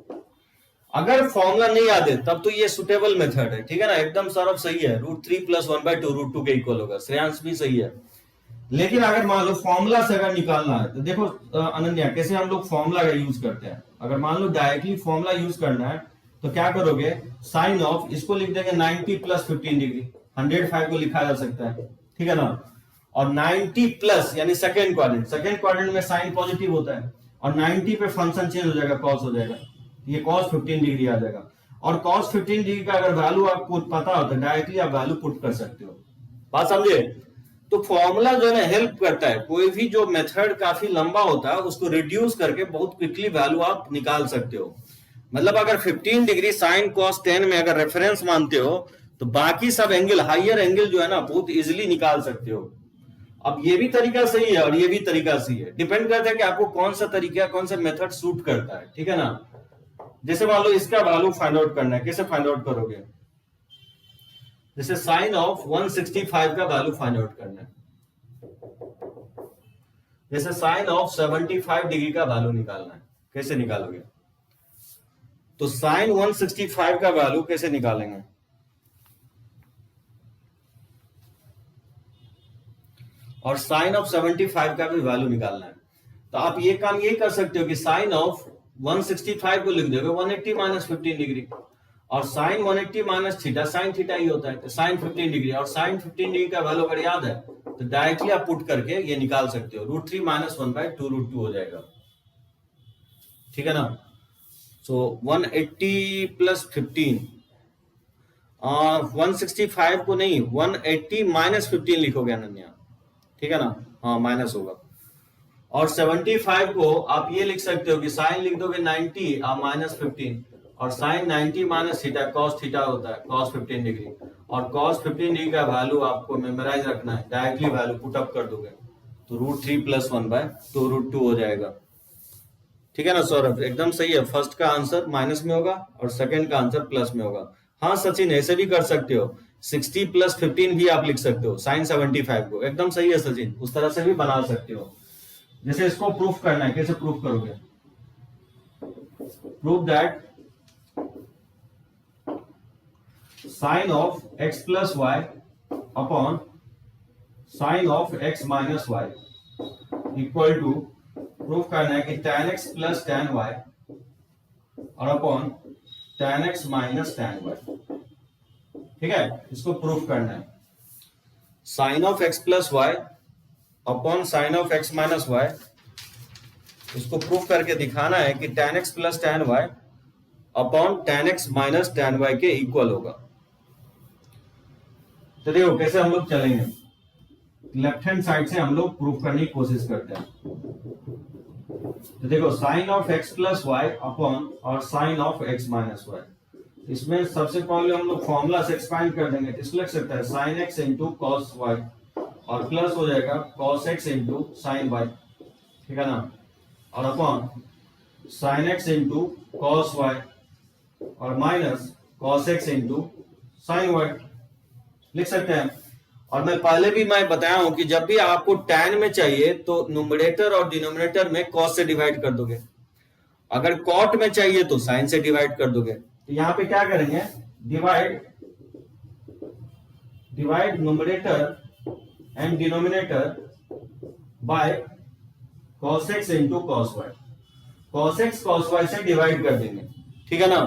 S1: अगर फॉर्मूला नहीं याद है तब तो ये सुटेबल मेथड है, ठीक है ना। एकदम सौरभ सही है, √3 प्लस 1/2√2 के इक्वल होगा। श्रेयांश भी सही है। लेकिन अगर मान लो फॉर्मूला से अगर निकालना है तो देखो अनन्या, कैसे हम लोग फॉर्मूला का यूज करते हैं। अगर मान लो डायरेक्टली फॉर्मूला यूज करना है तो क्या करोगे? साइन ऑफ, इसको लिख देंगे 90 प्लस 15 डिग्री, 105 को लिखा जा सकता है, ठीक है ना। और 90 प्लस यानी सेकेंड क्वाड्रेंट में साइन पॉजिटिव होता है, और 90 पे फंक्शन चेंज हो जाएगा, कॉस हो जाएगा, ये कॉस 15 डिग्री आ जाएगा। और कॉस 15 डिग्री का अगर वैल्यू आपको पता होता है डायरेक्टली आप वैल्यू पुट कर सकते हो। बात समझे? तो फॉर्मूला जो है ना हेल्प करता है। कोई भी जो मेथड काफी लंबा होता है उसको रिड्यूस करके बहुत क्विकली वैल्यू आप निकाल सकते हो। मतलब अगर 15 डिग्री साइन कॉस 10 में अगर रेफरेंस मानते हो तो बाकी सब एंगल, हाइयर एंगल जो है ना बहुत इजीली निकाल सकते हो। अब ये भी तरीका सही है और ये भी तरीका सही है, डिपेंड करता है कि आपको कौन सा तरीका, कौन सा मेथड सूट करता है, ठीक है ना। जैसे मान लो इसका वैल्यू फाइंड आउट करना है, कैसे फाइंड आउट करोगे? जैसे साइन ऑफ 165 का वैल्यू फाइंड आउट करना है, जैसे साइन ऑफ 75 डिग्री का वैल्यू निकालना है, कैसे निकालोगे? तो साइन 165 का वैल्यू कैसे निकालेंगे? और साइन ऑफ 75 का भी वैल्यू निकालना है। तो आप ये काम ये कर सकते हो कि साइन ऑफ 165 को लिख दोगे 180 माइनस 15 डिग्री, और sine 180 minus theta, sine theta ही होता है, तो साइन 15 डिग्री, और साइन 15 डिग्री का वैल्यू अगर याद है तो डायरेक्टली आप पुट करके ये निकाल सकते हो। √3 माइनस 1/2√2 हो जाएगा, ठीक है ना। सो 180 प्लस 15, 165 को नहीं 180 माइनस 15 लिखोगे अनन्या, ठीक है ना। हाँ माइनस होगा। और 75 को आप ये लिख सकते हो कि साइन लिख दोगे 90 माइनस 15, और sine 90 minus theta cos theta होता है कॉस 15 डिग्री, और कॉस 15 डिग्री का वैल्यू आपको मेमोराइज रखना है, डायरेक्टली वैल्यू पुट अप कर दोगे तो √3 + 1/2 √2 हो जाएगा। ठीक है ना सौरभ, एकदम सही है। फर्स्ट का आंसर माइनस में होगा और सेकंड का आंसर प्लस में होगा। हाँ सचिन, ऐसे भी कर सकते हो, 60 + 15 भी आप लिख सकते हो साइन 75 को, एकदम सही है सचिन, उस तरह से भी बना सकते हो। जैसे इसको प्रूफ करना है, कैसे प्रूफ करोगे? Prove that sine of x + y upon sine of x - y equal to, proof करना है कि tan x + tan y और upon tan x - tan y। ठीक है, इसको प्रूफ करना है। Sine of x + y upon sine of x - y, इसको प्रूफ करके दिखाना है कि tan x + tan y upon tan x - tan y के इक्वल होगा। तो देखो कैसे हम लोग चलेंगे, लेफ्ट हैंड साइड से हम लोग प्रूफ करने की कोशिश करते हैं। तो देखो sine of x + y upon और साइन ऑफ x - y, इसमें सबसे पहले हम लोग फॉर्मूला से एक्सपांड कर देंगे, तो इसको लिख सकते हैं sin x * cos y और प्लस हो जाएगा cos x * sin y। ठीक है ना, और upon sin x * cos y और minus cos x * sin y लिख सकते हैं। और मैं पहले भी मैं बताया हूं कि जब भी आपको tan में चाहिए तो न्यूमरेटर और डिनोमिनेटर में cos से डिवाइड कर दोगे, अगर cot में चाहिए तो sin से डिवाइड कर दोगे। तो यहां पे क्या करेंगे, divide numerator and denominator by cos x * cos y, cos x cos y से डिवाइड कर देंगे। ठीक है ना,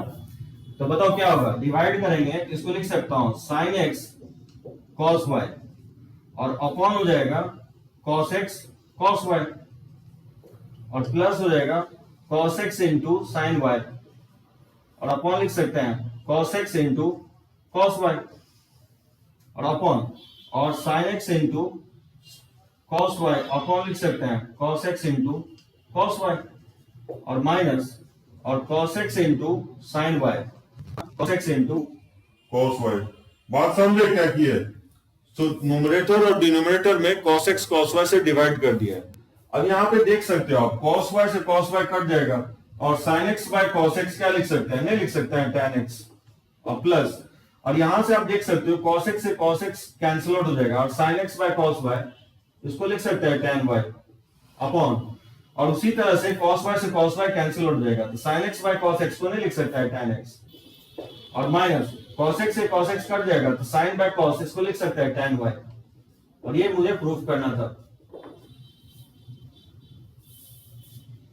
S1: तो बताओ क्या होगा, डिवाइड करेंगे तो इसको लिख सकता हूं sin x cos y और अपॉन हो जाएगा cos x cos y और प्लस हो जाएगा cos x * sin y और अपॉन लिख सकते हैं cos x * cos y और अपॉन और sin x * cos y upon लिख सकते हैं cos x * cos y और माइनस और cos x * sin y, cos x *
S2: cos y। बात समझे क्या की है? तो न्यूमरेटर और डिनोमिनेटर में cos x cos y से डिवाइड कर दिया है। अब यहाँ पे देख सकते हो आप cos y से cos y कट जाएगा और sin x by cos x क्या लिख सकते हैं, नहीं लिख सकते हैं tan x और प्लस, और यहां से आप देख सकते हो cos x से cos x कैंसिल आउट हो जाएगा और sin x by cos y इसको लिख सकते हैं tan y अपॉन, और उसी तरह से cos y से cos y कैंसिल आउट हो जाएगा तो sin x by cos x को नहीं लिख सकता है tan x और माइनस cos x से cos x कट जाएगा तो sin by cos इसको लिख सकते हैं tan y, और ये मुझे प्रूफ करना था।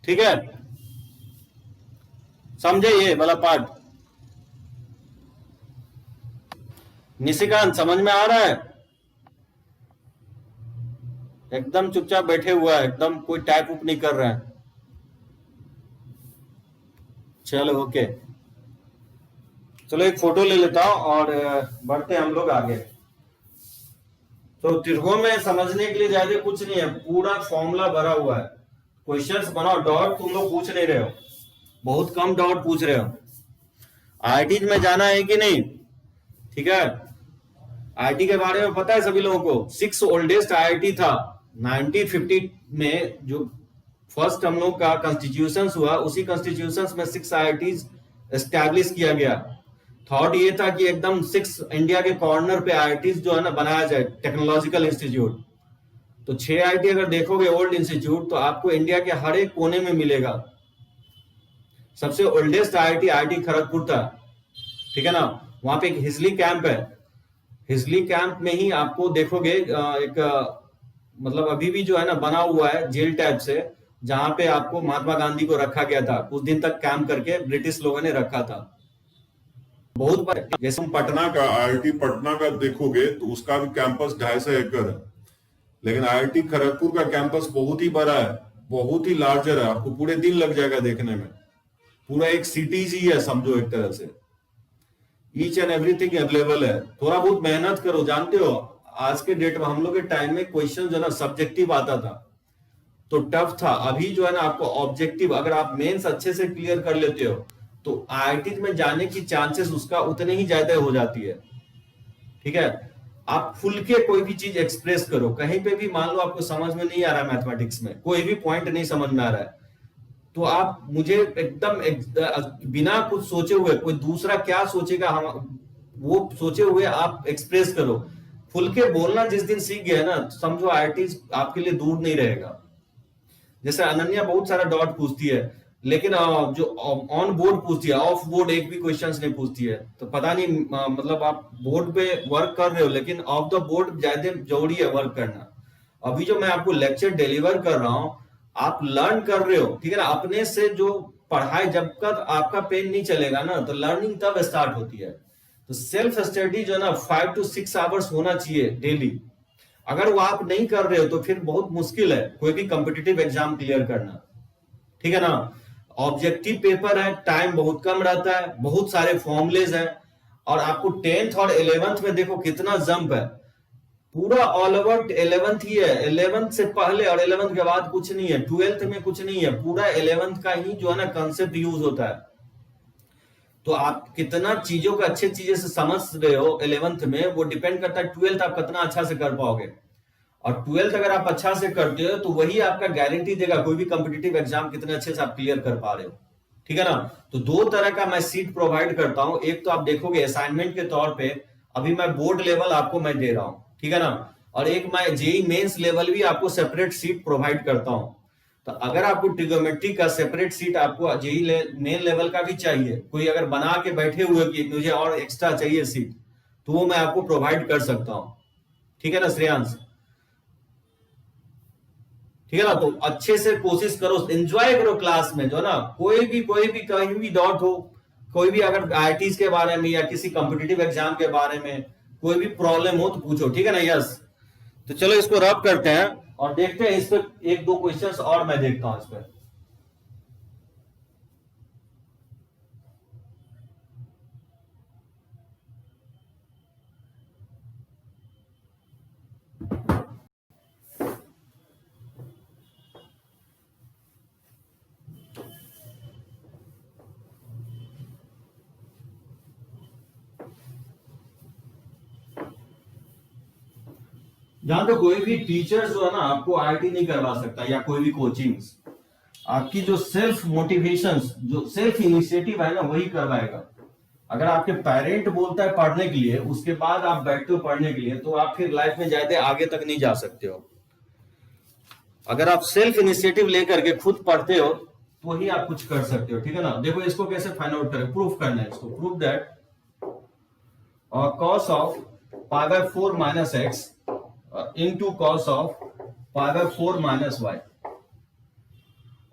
S2: ठीक है, समझे ये वाला पार्ट? निशिकांत समझ में आ रहा है? एकदम चुपचाप बैठे हुआ है, एकदम कोई टाइप उप नहीं कर रहा है। चलो ओके, चलो एक फोटो ले लेता हूं और बढ़ते हम लोग आगे। तो त्रिकोण में समझने के लिए ज्यादा कुछ नहीं है, पूरा फॉर्मूला भरा हुआ है। क्वेश्चंस बनाओ, डॉट तुम लोग पूछ नहीं रहे हो, बहुत कम डॉट पूछ रहे हो। आईआईटी में जाना है कि नहीं? ठीक है, आईआईटी के बारे में पता है सभी लोगों को? 6 ओल्डेस्ट आईआईटी था 1950 में, जो फर्स्ट हम लोग का कॉन्स्टिट्यूशन हुआ, उसी कॉन्स्टिट्यूशन में 6 आईआईटी एस्टैब्लिश किया गया। थॉट ये था कि एकदम 6 इंडिया के कॉर्नर पे आईआईटी जो है ना बनाया जाए, टेक्नोलॉजिकल इंस्टीट्यूट। तो 6 आईआईटी अगर देखोगे ओल्ड इंस्टीट्यूट तो आपको इंडिया के हर एक कोने में मिलेगा। सबसे ओल्डेस्ट आईआईटी आईआईटी खड़गपुर था। ठीक है ना, वहां पे एक हिजली कैंप है, हिजली कैंप में ही आपको देखोगे एक मतलब अभी भी जो है ना बना हुआ है जेल टाइप से, जहां पे आपको महात्मा गांधी को रखा गया था, कुछ दिन तक कैंप करके ब्रिटिश लोगों ने रखा था। बहुत बड़ा, जैसे पटना का आईआईटी पटना का देखोगे तो उसका भी कैंपस 250 एकड़ है, लेकिन आईआईटी खड़गपुर का कैंपस बहुत ही बड़ा है, बहुत ही लार्जर है, आपको पूरे दिन लग जाएगा देखने में। पूरा एक सिटीज ही है समझो एक तरह से, ईच एंड एवरीथिंग अवेलेबल है। थोड़ा बहुत मेहनत करो। जानते हो आज के डेट में हम लोग के टाइम में क्वेश्चन जो है ना सब्जेक्टिव आता था तो टफ था, अभी जो है ना आपको ऑब्जेक्टिव, अगर आप मेंस अच्छे से क्लियर कर लेते हो
S1: तो आईआईटी में जाने की चांसेस उसका उतने ही ज्यादा हो जाती है। ठीक है, आप खुल के कोई भी चीज एक्सप्रेस करो, कहीं पे भी मान लो आपको समझ में नहीं आ रहा है, मैथमेटिक्स में कोई भी पॉइंट नहीं समझ में आ रहा है, तो आप मुझे एकदम बिना कुछ सोचे हुए, कोई दूसरा क्या सोचेगा हम वो सोचे हुए आप एक्सप्रेस करो। खुल के बोलना जिस दिन सीख गया ना, तो समझो आईआईटी आपके लिए दूर नहीं रहेगा। जैसे अनन्या बहुत सारा डॉट पूछती है, लेकिन जो ऑन बोर्ड पूछती है, ऑफ बोर्ड एक भी क्वेश्चंस नहीं पूछती है। तो पता नहीं मतलब आप बोर्ड पे वर्क कर रहे हो, लेकिन ऑफ द बोर्ड ज्यादा जरूरी है वर्क करना। अभी जो मैं आपको लेक्चर डिलीवर कर रहा हूं, आप लर्न कर रहे हो, ठीक है ना, अपने से जो पढ़ाई, जब तक आपका पेन नहीं चलेगा ना, तो लर्निंग तब स्टार्ट होती है। तो सेल्फ स्टडी जो है ना 5 to 6 आवर्स होना चाहिए डेली। अगर वो आप नहीं कर रहे हो तो फिर बहुत मुश्किल है कोई भी कॉम्पिटिटिव एग्जाम क्लियर करना। ठीक है ना, ऑब्जेक्टिव पेपर है, टाइम बहुत कम रहता है, बहुत सारे फॉर्मुलेज हैं, और आपको 10th और 11th में देखो कितना जंप है, पूरा ऑल ओवर 11th ही है। 11th से पहले और 11th के बाद कुछ नहीं है, 12th में कुछ नहीं है, पूरा 11th का ही जो है ना कंसेप्ट यूज होता है। तो आप कितना चीजों को अच्छे चीजें से समझ रहे हो 11th में, वो डिपेंड करता है 12th आप कितना अच्छा से कर पाओगे। और 12th अगर आप अच्छा से करते हो तो वही आपका गारंटी देगा कोई भी कॉम्पिटिटिव एग्जाम कितने अच्छे से आप क्लियर कर पा रहे हो। ठीक है ना, तो 2 तरह का मैं सीट प्रोवाइड करता हूं। एक तो आप देखोगे असाइनमेंट के तौर पे, अभी मैं बोर्ड लेवल आपको मैं दे रहा हूं, ठीक है ना, और एक मैं जेई मेंस लेवल भी आपको सेपरेट सीट प्रोवाइड करता हूं। तो अगर आपको ट्रिगोमेट्री का सेपरेट सीट आपको जेई मेन लेवल का भी चाहिए, कोई अगर बना के बैठे हुए कि मुझे और एक्स्ट्रा चाहिए सीट, तो वो मैं आपको प्रोवाइड कर सकता हूं। ठीक है ना श्रेयांश, ठीक है ना, तो अच्छे से कोशिश करो, एंजॉय करो क्लास में, जो ना कोई भी कहीं भी डाउट हो, कोई भी अगर आईआईटीज के बारे में या किसी कॉम्पिटिटिव एग्जाम के बारे में कोई भी प्रॉब्लम हो तो पूछो। ठीक है ना, यस। तो चलो इसको रब करते हैं और देखते हैं इस पे 1-2 क्वेश्चंस और मैं देखता हूं इस पे। जहां तो कोई भी टीचर जो है ना आपको आईआईटी नहीं करवा सकता, या कोई भी कोचिंग्स, आपकी जो सेल्फ मोटिवेशन, जो सेल्फ इनिशिएटिव है ना, वही करवाएगा। अगर आपके पेरेंट बोलता है पढ़ने के लिए, उसके बाद आप बैठते हो पढ़ने के लिए, तो आप फिर लाइफ में ज्यादा आगे तक नहीं जा सकते हो। अगर आप सेल्फ इनिशिएटिव लेकर के खुद पढ़ते हो तो ही आप कुछ कर सकते हो। ठीक है ना, देखो इसको कैसे फाइंड आउट करें, प्रूफ करना है इसको। Proof that cos of pi by 4 minus x into cos of pi by 4 minus y,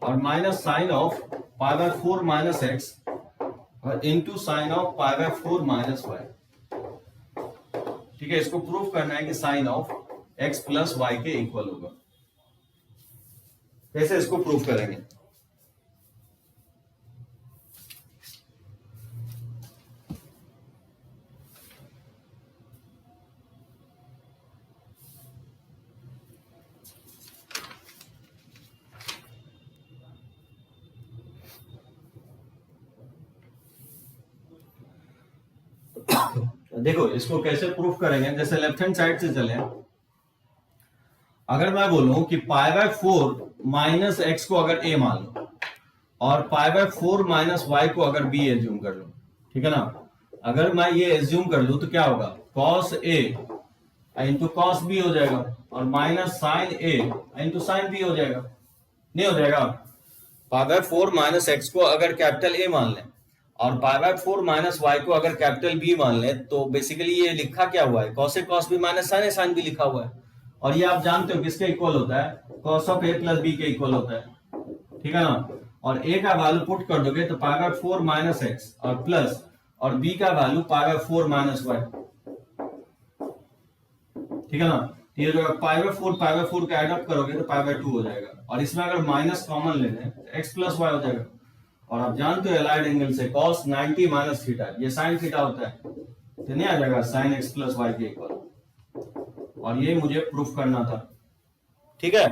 S1: और minus sine of pi by 4 minus x into sine of pi by 4 minus y। ठीक है, इसको proof करना है कि sine of x plus y के equal होगा। कैसे इसको प्रूफ करेंगे? देखो इसको कैसे प्रूफ करेंगे, जैसे लेफ्ट हैंड साइड से चले। अगर मैं बोलूं कि पाई बाय 4 माइनस एक्स को अगर ए मान लो, और पाई बाय 4 माइनस वाई को अगर बी एज्यूम कर लो, ठीक है ना, अगर मैं ये एज्यूम कर लूं तो क्या होगा, कॉस ए इंटू कॉस बी हो जाएगा, और माइनस साइन ए इंटू साइन बी हो जाएगा। नहीं हो जाएगा? पाई बाय 4 माइनस एक्स को अगर कैपिटल ए मान लें और पाई बाय 4 माइनस वाई को अगर कैपिटल बी मान लें, तो बेसिकली ये लिखा क्या हुआ है, cos a cos b minus sine a sine B लिखा हुआ है। और ये आप जानते हो किसके इक्वल होता है, cos of a plus b के इक्वल होता है। ठीक है ना, और ए का वैल्यू पुट कर दोगे तो पाई बाय 4 माइनस एक्स और प्लस, और बी का value pi by 4 minus y. ठीक है ना, ये जो पाई बाय 4 का एड अप करोगे तो पाई बाय 2 हो जाएगा, और इसमें अगर माइनस कॉमन ले लें तो एक्स प्लस वाई हो जाएगा। और आप जानते हो एलाइड एंगल से cos 90 माइनस थीटा, ये साइन थीटा होता है, तो नहीं आ जाएगा साइन एक्स प्लस वाई के इक्वल। और ये मुझे प्रूफ करना था। ठीक है,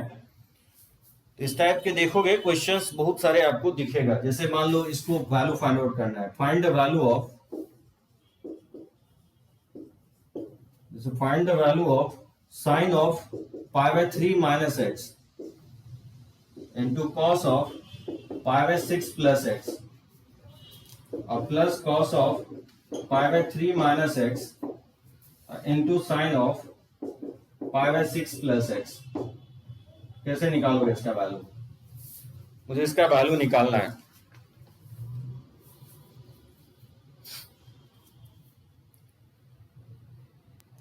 S1: इस टाइप के देखोगे क्वेश्चंस बहुत सारे आपको दिखेगा। जैसे मान लो इसको वैल्यू फाइंड आउट करना है, फाइंड द वैल्यू ऑफ, जैसे find the value of sine of pi by 3 minus x into cos of pi by 6 plus x और plus cos of pi by 3 minus x into sine of pi by 6 plus x. कैसे निकालोगे इसका value? मुझे इसका value निकालना है।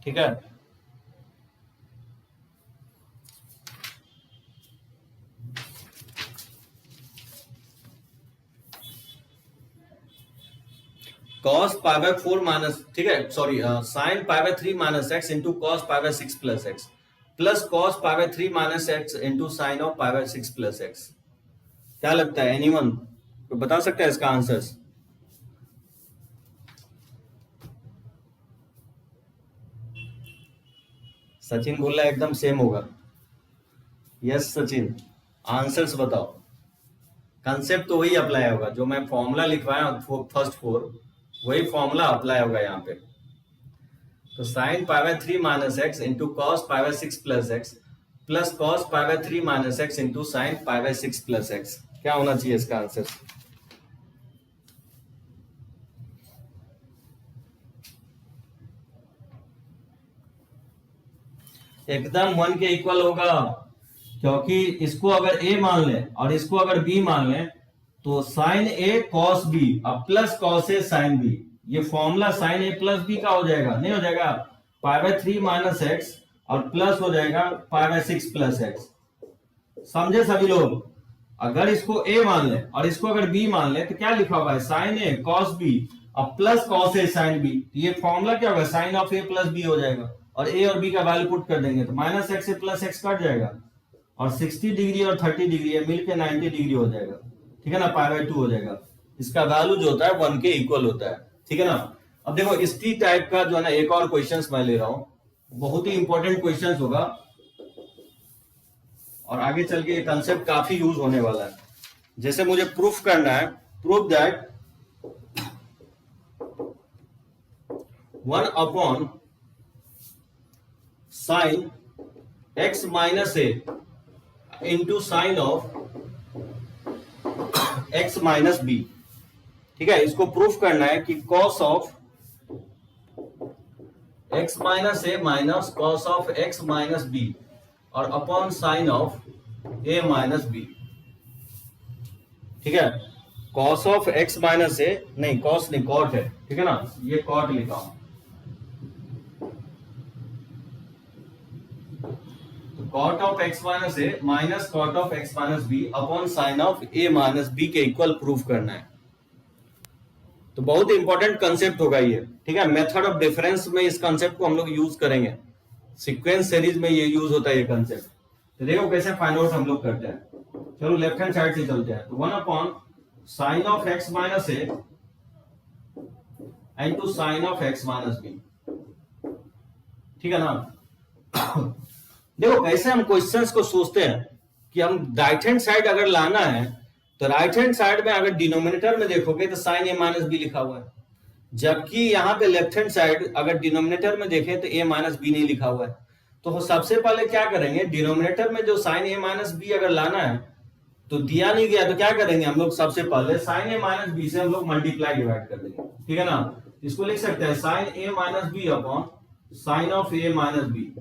S1: ठीक है, कॉस पाई बाय 4 माइनस, ठीक है sorry, sine pi by 3 minus x into cos pi by 6 plus x plus cos pi by 3 minus x into sine of pi by 6 plus x. क्या लगता है एनीवन कोई बता सकता है इसका आंसर? सचिन बोल रहा है एकदम सेम होगा। यस सचिन, आंसर्स बताओ। कंसेप्ट तो वही अप्लाई होगा, जो मैं फॉर्मूला लिखवाया फर्स्ट 4 वही फॉर्मूला अप्लाई होगा यहाँ पे। तो sine pi by 3 minus x into cos pi by 6 plus x plus cos pi by 3 minus x into sine pi by 6 plus x. क्या होना चाहिए इसका आंसर? एकदम 1 के इक्वल होगा, क्योंकि इसको अगर a मान ले और इसको अगर b मान ले तो साइन a कॉस b और plus cos a sine b, ये formula sine a plus b का हो जाएगा, नहीं हो जाएगा? पाई बाय 3 माइनस एक्स और प्लस हो जाएगा पाई बाय 6 प्लस एक्स। समझे सभी लोग? अगर इसको a मान ले और इसको अगर b मान ले तो क्या लिखा हुआ है? साइन a कॉस b और plus cos a sine b। ये फॉर्मूला क्या होगा? Sine of a plus b हो जाएगा और a और b का वैल्यू पुट कर देंगे तो माइनस एक्स से प्लस एक्स कट जाएगा और 60 डिग्री और 30 डिग्री है मिलकर 90 डिग्री हो जाएगा। ठीक है ना, पाई बाय 2 हो जाएगा। इसका वैल्यू जो होता है 1 के इक्वल होता है। ठीक है ना। अब देखो इसी टाइप का जो है ना एक और क्वेश्चंस मैं ले रहा हूं, बहुत ही इंपॉर्टेंट क्वेश्चंस होगा और आगे चल के ये कंसेप्ट काफी यूज होने वाला है। जैसे मुझे प्रूफ करना है, proof that 1 upon sine x minus A into sine of x minus B. ठीक है, इसको प्रूफ करना है कि cos of x minus A minus cos of x minus B और upon sine of a minus B. ठीक है, cos of x minus A, नहीं कॉस नहीं कॉट है, ठीक है ना, ये कॉट लिखा हूं। Cot of x minus A minus cot of x minus b upon sine of a minus b के इक्वल प्रूफ करना है। तो बहुत इंपॉर्टेंट कंसेप्ट होगा ये। ठीक है, मेथड ऑफ डिफरेंस में इस कंसेप्ट को हम लोग यूज करेंगे, सीक्वेंस सीरीज में ये यूज होता है ये कंसेप्ट। तो देखो कैसे फाइंड आउट हम लोग करते हैं। चलो लेफ्ट हैंड साइड से चलते हैं। तो 1 upon sine of x minus a into sine of x minus B. ठीक है ना। देखो कैसे हम क्वेश्चंस को सोचते हैं कि हम राइट हैंड साइड अगर लाना है तो राइट हैंड साइड में अगर डिनोमिनेटर में देखोगे तो साइन ए माइनस बी लिखा हुआ है, जबकि यहाँ पे लेफ्ट हैंड साइड अगर डिनोमिनेटर में देखें तो ए माइनस बी नहीं लिखा हुआ है। तो सबसे पहले क्या करेंगे, डिनोमिनेटर में जो साइन ए माइनस बी अगर लाना है तो दिया नहीं गया तो क्या करेंगे हम लोग, सबसे पहले साइन ए माइनस बी से हम लोग मल्टीप्लाई डिवाइड कर देंगे। ठीक है ना, इसको लिख सकते हैं sine a minus b upon sine of A minus B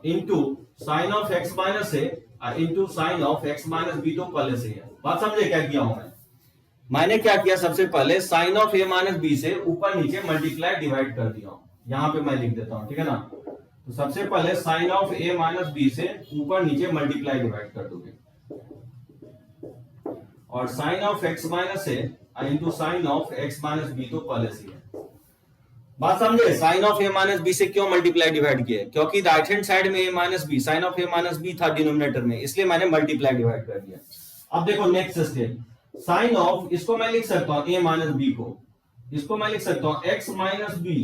S1: into sine of x minus A into sine of x minus b. तो पहले से है, बात समझे क्या किया हूं मैंने क्या किया, सबसे पहले sine of A minus b से ऊपर नीचे मल्टीप्लाई डिवाइड कर दिया हूं। यहां पे मैं लिख देता हूं, ठीक है ना। तो सबसे पहले sine of A minus b से ऊपर नीचे मल्टीप्लाई डिवाइड कर दोगे और sine of x minus A into sine of x minus b तो पहले से है। बात समझे, sine of A minus b से क्यों मल्टीप्लाई डिवाइड किया, क्योंकि राइट हैंड साइड में A minus B, sine of A minus B था डिनोमिनेटर में, इसलिए मैंने मल्टीप्लाई डिवाइड कर दिया। अब देखो नेक्स्ट स्टेप, साइन ऑफ, इसको मैं लिख सकता हूं ए माइनस बी को, इसको मैं लिख सकता हूं एक्स माइनस बी,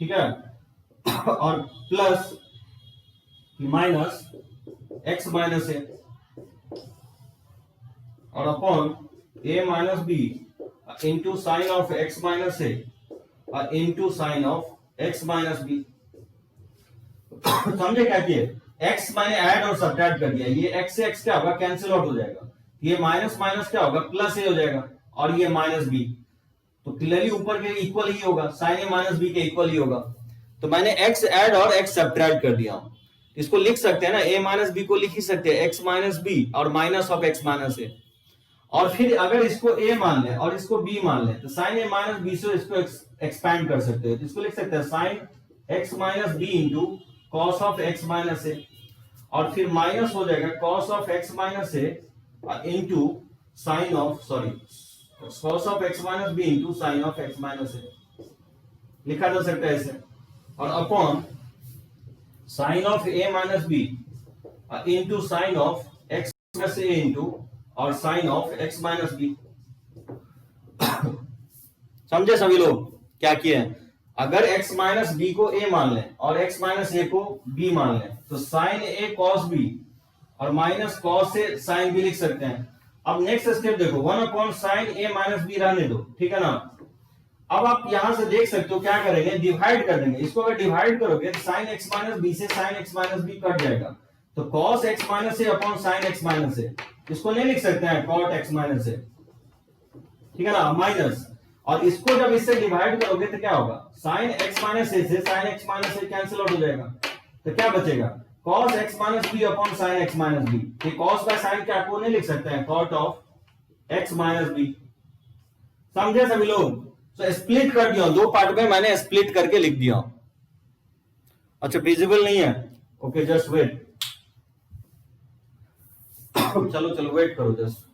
S1: ठीक है, और plus minus x minus A और upon A minus B into sine of x minus A और into sine of x minus B. समझे क्या किए? एक्स मैंने ऐड और सब्ट्रैक्ट कर दिया, ये एक्स से एक्स क्या होगा, कैंसिल आउट हो जाएगा, ये माइनस माइनस क्या होगा, प्लस ए हो जाएगा, और ये माइनस बी, तो क्लियरली ऊपर के इक्वल ही होगा, साइन ए माइनस बी के इक्वल ही होगा। तो मैंने एक्स ऐड और एक्स सब्ट्रैक्ट कर दिया। इसको लिख सकते हैं ना, ए माइनस बी को लिख ही सकते हैं एक्स माइनस बी और minus of x minus A. और फिर अगर इसको ए मान लें और इसको बी मान लें तो साइन ए माइनस बी से इसको एक्सपैंड कर सकते हैं, तो इसको लिख सकते हैं sine x minus B into cos of x minus A, और फिर माइनस हो जाएगा cos of x minus A into sine of cos of x minus B into sine of x minus A, लिखा जा सकता है इसे, और upon sine of A minus B into sine of x minus A into और sine of x minus B. समझे सभी लोग क्या किए हैं? अगर x माइनस बी को a मान लें और x माइनस ए को b मान लें तो साइन a cos b और minus cos a sine b लिख सकते हैं। अब नेक्स्ट स्टेप देखो, 1 upon sine a minus b रहने दो, ठीक है ना। अब आप यहां से देख सकते हो क्या करेंगे, डिवाइड कर देंगे इसको। अगर डिवाइड करोगे तो साइन x माइनस b से sine x minus b cut जाएगा, तो cos x minus a upon sine x minus a, इसको नहीं लिख सकते हैं cot x माइनस ए, ठीक है ना, माइनस। और इसको जब इससे डिवाइड करोगे तो क्या होगा, साइन एक्स माइनस ए से sine x minus a cancel out हो जाएगा, तो क्या बचेगा, cos x minus b upon sine x minus b. ये cos बाय साइन क्या को नहीं लिख सकते हैं, cot of x minus B. समझे सभी लोग? तो स्प्लिट कर दिया, दो पार्ट में मैंने स्प्लिट करके लिख दिया। अच्छा विजिबल नहीं है, ओके जस्ट वेट, चलो चलो वेट करो जस्ट।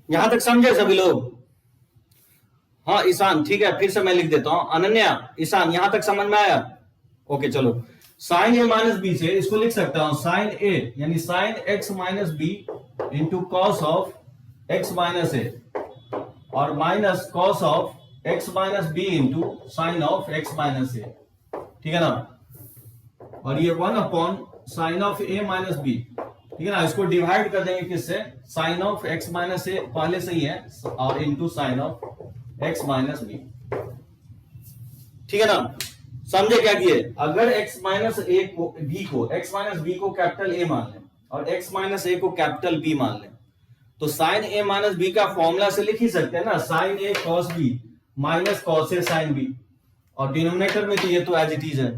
S1: यहां तक समझे सभी लोग? हाँ ईशान ठीक है, फिर से मैं लिख देता हूं, अनन्या ईशान यहां तक समझ में आया? ओके चलो, साइन ए माइनस बी से इसको लिख सकता हूं साइन ए यानी sine x minus B into cos of x minus A और minus cos of x minus B into sine of x minus A, ठीक है ना। और ये 1 upon sine of A minus B, ठीक है ना, इसको डिवाइड कर देंगे किससे, sine of x minus A पहले से ही है और into sine of x minus B, ठीक है ना। समझे क्या किए? अगर x माइनस ए को b को x माइनस बी को कैपिटल ए मान लें और x माइनस ए को कैपिटल बी मान लें तो साइन ए माइनस बी का फॉर्मूला से लिख ही सकते हैं ना, sign a cos b minus cos A sine B, और डिनोमिनेटर में तो ये तो एज इट इज है,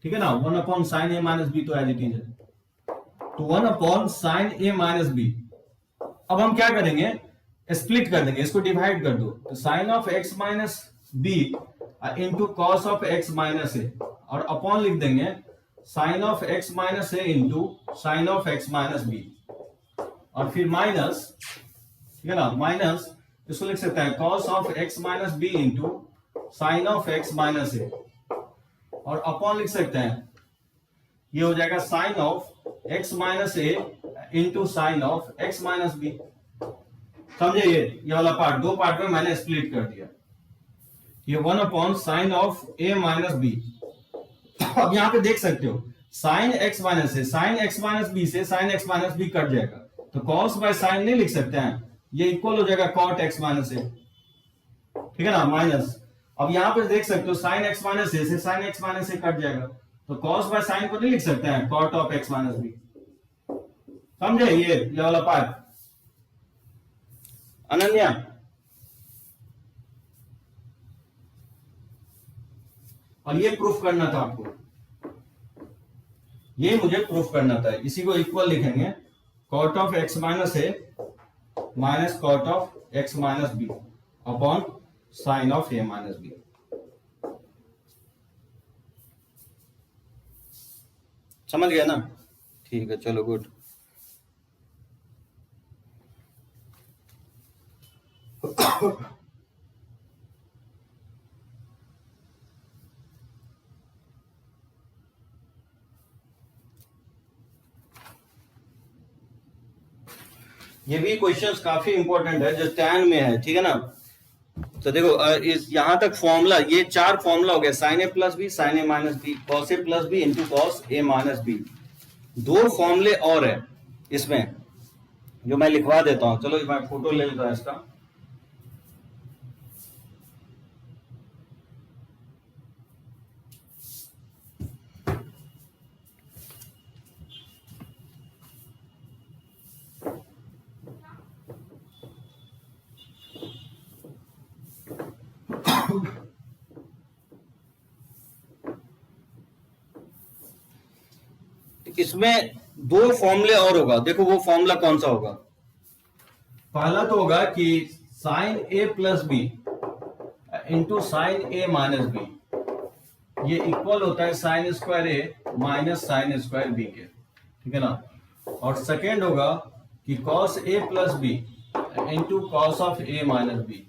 S1: ठीक है ना, 1 upon sign a minus b तो एज इट इज है, तो 1 upon sign a minus b. अब हम क्या करेंगे, स्प्लिट कर देंगे, इसको डिवाइड कर दो, तो sine of x minus B into cos of x minus A और अपॉन लिख देंगे sine of x minus A into sine of x minus B, और फिर माइनस, ठीक है ना, माइनस इसको लिख सकते हैं cos of x minus B into sine of x minus A, और अपॉन लिख सकते हैं ये हो जाएगा sine of x minus A into sine of x minus B. समझे? ये वाला पार्ट दो पार्ट में मैंने स्प्लिट कर दिया, ये 1 upon sine of A minus b. अब यहां पे देख सकते हो sine x minus a, sine x minus b से sine x minus b cut जाएगा, तो कॉस बाय साइन नहीं लिख सकते हैं, ये इक्वल हो जाएगा कॉट एक्स माइनस ए, ठीक है ना, माइनस। अब यहां पे देख सकते हो साइन एक्स माइनस ए से साइन एक्स माइनस ए कट जाएगा, तो कॉस बाय साइन को नहीं लिख सकते हैं, cot of x minus B. समझे ये वाला पार्ट? अनन्या और ये प्रूफ करना था आपको, ये मुझे प्रूफ करना था, इसी को इक्वल लिखेंगे cot of x minus A minus cot of x minus b upon sine of A minus b. समझ गया ना? ठीक है चलो गुड। ये भी क्वेश्चंस काफी इंपॉर्टेंट है जो tan में है, ठीक है ना। तो देखो इस यहां तक फॉर्मूला, ये 4 फॉर्मूला हो गया, sign a plus B, sign a minus B, cos a plus b into cos a minus B. 2 फॉर्मूले और है इसमें जो मैं लिखवा देता हूं। चलो मैं फोटो ले लेता हूं इसका। इसमें 2 फॉर्मूले और होगा, देखो वो फॉर्मूला कौन सा होगा। पहला तो होगा कि sine a plus b into sine a minus b, ये इक्वल होता है sine square a minus sine square b के, ठीक है ना। और सेकेंड होगा कि cos a plus b into cos of A minus b,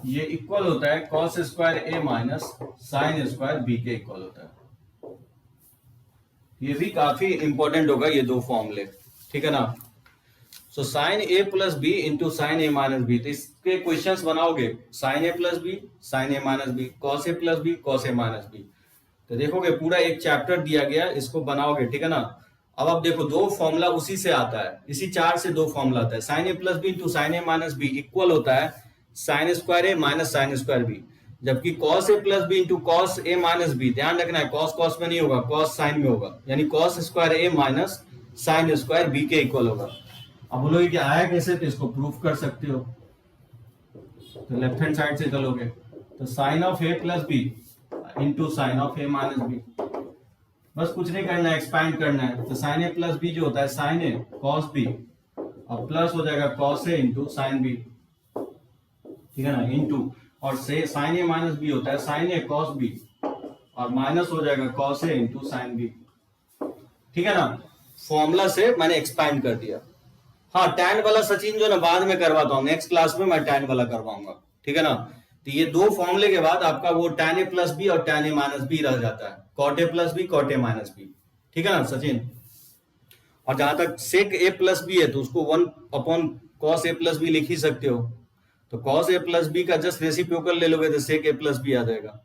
S1: ये इक्वल होता है cos square a minus sine square b के इक्वल होता है। ये भी काफी इंपॉर्टेंट होगा ये 2 फॉर्मूले, ठीक है ना। So sine a plus b into sine a minus b, तो इसके क्वेश्चंस बनाओगे sign a plus B, sign a minus B, cos a plus B, cos a minus b. तो देखोगे पूरा एक चैप्टर दिया गया, इसको बनाओगे, ठीक है ना। अब आप देखो 2 फॉर्मूला उसी से आता है, इसी 4 से 2 फॉर्मूला आता है। Sign a plus b into sine a minus b equal होता है sine square a minus sine square B, जबकि cos a plus b into cos a minus B, ध्यान रखना है कॉस कॉस में नहीं होगा, कॉस साइन में होगा, यानी cos square a minus sine square b के इक्वल होगा। अब बोलोगे कि आया कैसे, तो इसको प्रूफ कर सकते हो। तो लेफ्ट हैंड साइड से चलोगे तो sine of a plus b into sine of A minus b, बस कुछ नहीं करना है, एक्सपैंड करना है। तो साइन ए प्लस बी जो होता है साइन ए कॉस बी, और प्लस हो जाएगा कॉस ए इंटू साइन बी, ठीक है ना, इंटू, और से साइन ए माइनस बी होता है साइन ए कॉस बी, और माइनस हो जाएगा कॉस ए इंटू साइन बी, ठीक है ना। फॉर्मूला से मैंने एक्सपैंड कर दिया। हाँ, टैन वाला सचिन जो ना बाद में करवाता हूँ, नेक्स्ट क्लास में मैं टैन वाला करवाऊंगा, ठीक है ना। तो ये 2 फॉर्मूले के बाद आपका वो टैन ए प्लस बी और टैन ए माइनस बी रह जाता है, cot a plus b, cot a minus B, ठीक है ना सचिन। और जहां तक सेक ए प्लस बी है तो उसको 1 upon cos a plus B लिख ही सकते हो। तो कॉस ए प्लस बी का जस्ट रेसिप्रोकल ले लोगे तो सेक ए प्लस बी आ जाएगा,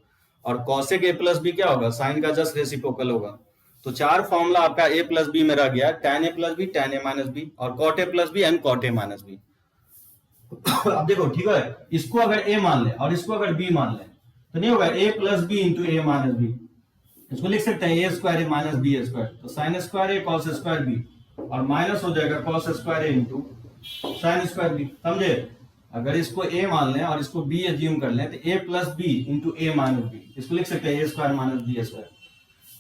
S1: और कॉसेक ए प्लस बी क्या होगा, साइन का जस्ट रेसिप्रोकल होगा। तो 4 फॉर्मूला आपका ए प्लस बी में रह गया, tan a plus b, tan a minus B, और cot a plus b and cot a minus b. अब देखो, ठीक है, इसको अगर ए मान ले और इसको अगर बी मान ले तो नहीं होगा ए plus b into a minus b, इसको लिख सकते हैं a square a minus b square. तो साइन स्क्वायर ए कॉस स्क्वायर बी, और माइनस हो जाएगा cos square A into sine square B, समझे। अगर इसको a मान लें और इसको b एज्यूम कर लें तो a plus b into a minus b, इसको लिख सकते हैं a square minus b square.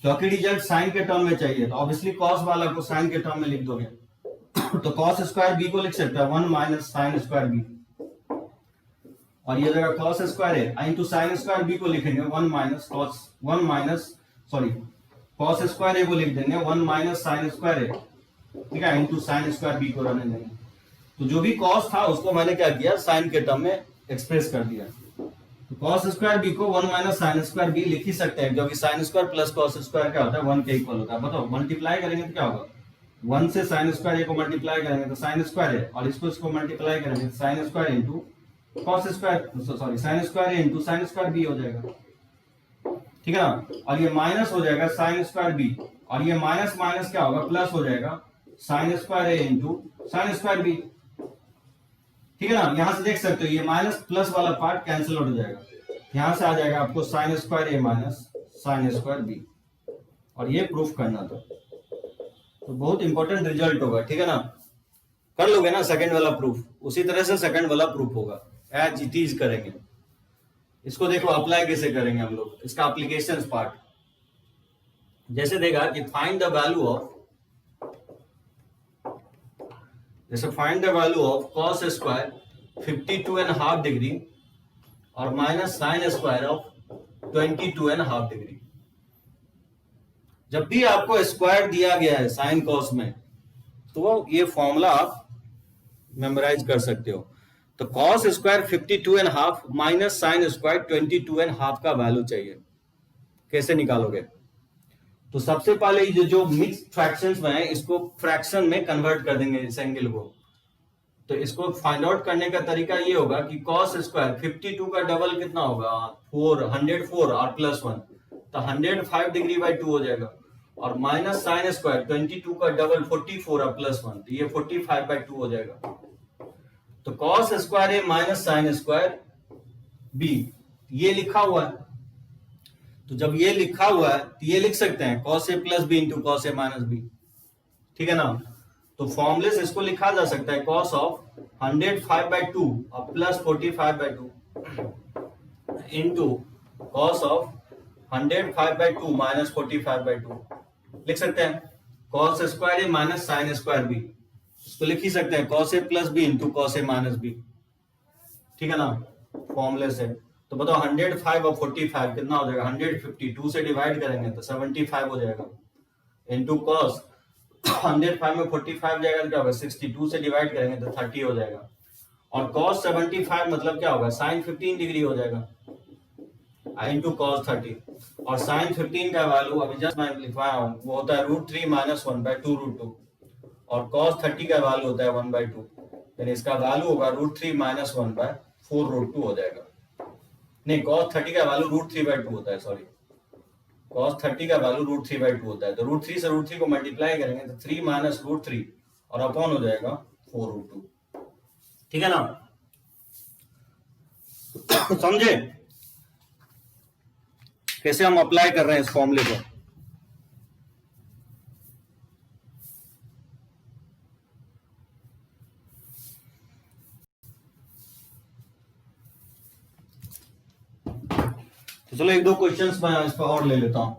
S1: क्योंकि रिजल्ट साइन के टर्म में चाहिए तो ऑब्वियसली कॉस वाला को साइन के टर्म में लिख दोगे। तो कॉस स्क्वायर बी को लिख सकते हैं 1 माइनस साइन स्क्वायर बी, और ये जगह cos square A into sine square B को लिखेंगे 1 माइनस कॉस स्क्वायर ए को लिख देंगे 1 माइनस साइन स्क्वायर ए, ठीक है, इंटू साइन स्क्वायर बी को रहने देंगे। तो जो भी कॉस था उसको मैंने क्या किया, साइन के टर्म में एक्सप्रेस कर दिया। तो कॉस स्क्वायर बी को 1 माइनस साइन स्क्वायर बी लिख ही सकते हैं, क्योंकि sine square plus cos square क्या होता है, 1 के इक्वल होता है। बताओ, मल्टीप्लाई करेंगे तो क्या होगा, 1 से साइन स्क्वायर ए को मल्टीप्लाई करेंगे तो साइन स्क्वायर ए, और इसको मल्टीप्लाई करेंगे तो sine square into cos square, sorry sine square A into sine square B हो जाएगा, ठीक है ना। और ये माइनस हो जाएगा साइन स्क्वायर बी, और ये माइनस माइनस क्या होगा, प्लस हो जाएगा sign square A into sine square B, ठीक है ना। यहां से देख सकते हो ये माइनस प्लस वाला पार्ट कैंसिल हो जाएगा, यहां से आ जाएगा आपको sign square a minus sine square B, और ये प्रूफ करना था। तो बहुत इंपॉर्टेंट रिजल्ट होगा, ठीक है ना। कर लोगे ना सेकंड वाला प्रूफ, उसी तरह से सेकंड वाला प्रूफ होगा, एज इट इज करेंगे। इसको देखो अप्लाई कैसे करेंगे हम लोग, इसका एप्लीकेशन पार्ट जैसे देगा कि फाइंड द वैल्यू ऑफ, जैसे find the value of cos square 52.5 degree और minus sine square of 22.5 degree. जब भी आपको स्क्वायर दिया गया है साइन कॉस में तो ये फॉर्मूला आप मेमोराइज कर सकते हो। तो cos square 52.5 minus sine square 22.5 का वैल्यू चाहिए, कैसे निकालोगे। तो सबसे पहले ये जो मिक्स फ्रैक्शंस में है इसको फ्रैक्शन में कन्वर्ट कर देंगे इस एंगल को। तो इसको फाइंड आउट करने का तरीका ये होगा कि cos स्क्वायर 52 का डबल कितना होगा 104 और +1 तो 105 डिग्री बाई 2 हो जाएगा। और माइनस साइन स्क्वायर 22 का डबल 44 और +1 तो ये 45 बाई 2 हो जाएगा। तो cos square a minus sine square B ये लिखा हुआ है। तो जब ये लिखा हुआ है तो ये लिख सकते हैं cos ए प्लस बी इंटू cos ए माइनस बी, ठीक है ना। तो फॉर्मूले से इसको लिखा जा सकता है cos ऑफ 105 बाई 2 और plus 45 by 2 into cos of 105 by 2 minus 45 by 2 लिख सकते हैं। cos square a minus sine square B इसको लिख ही सकते हैं cos ए प्लस बी इंटू cos ए माइनस बी, ठीक है ना फॉर्मूले से। तो बताओ 105 और 45 कितना हो जाएगा 152 से डिवाइड करेंगे तो 75 हो जाएगा इंटू cos 105 में 45 जाएगा तो क्या होगा 62 से डिवाइड करेंगे तो 30 हो जाएगा। और cos 75 मतलब क्या होगा sin 15 डिग्री हो जाएगा इंटू cos 30 और sin 15 का वैल्यू अभी जस्ट मैं लिखवाया हूँ वो होता है √3 - 1 बाय 2√2 और cos 30 का वैल्यू होता है 1/2 यानी इसका वैल्यू होगा √3 - 1 बाय 4√2 हो जाएगा। नहीं cos 30 का वैल्यू √3/2 होता है, सॉरी cos 30 का वैल्यू √3/2 होता है। तो √3 से √3 को मल्टीप्लाई करेंगे तो 3 - √3 और अपॉन हो जाएगा 4√2, ठीक है ना समझे कैसे हम अप्लाई कर रहे हैं इस फॉर्मूले को। तो चलो एक दो क्वेश्चंस मैं इस पर और ले लेता हूं।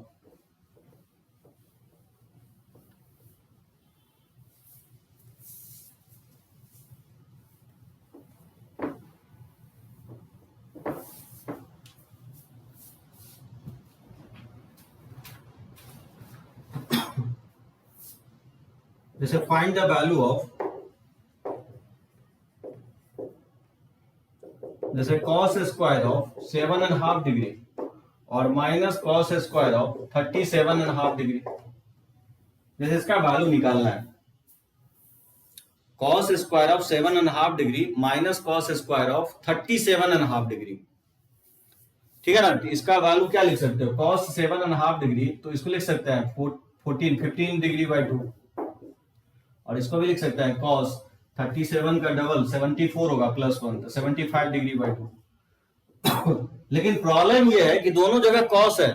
S1: जैसे फाइंड द वैल्यू ऑफ जैसे cos स्क्वायर ऑफ 7.5 डिग्री और minus cos square of 37.5 degree, जैसे इसका वैल्यू निकालना है cos square of 7.5 degree minus cos square of 37.5 degree, ठीक है ना। इसका वैल्यू क्या लिख सकते हो cos 7.5 डिग्री तो इसको लिख सकते हैं 15 डिग्री बाई 2 और इसको भी लिख सकते हैं cos 37 का डबल 74 होगा +1 तो 75 डिग्री बाई 2 लेकिन प्रॉब्लम ये है कि दोनों जगह cos है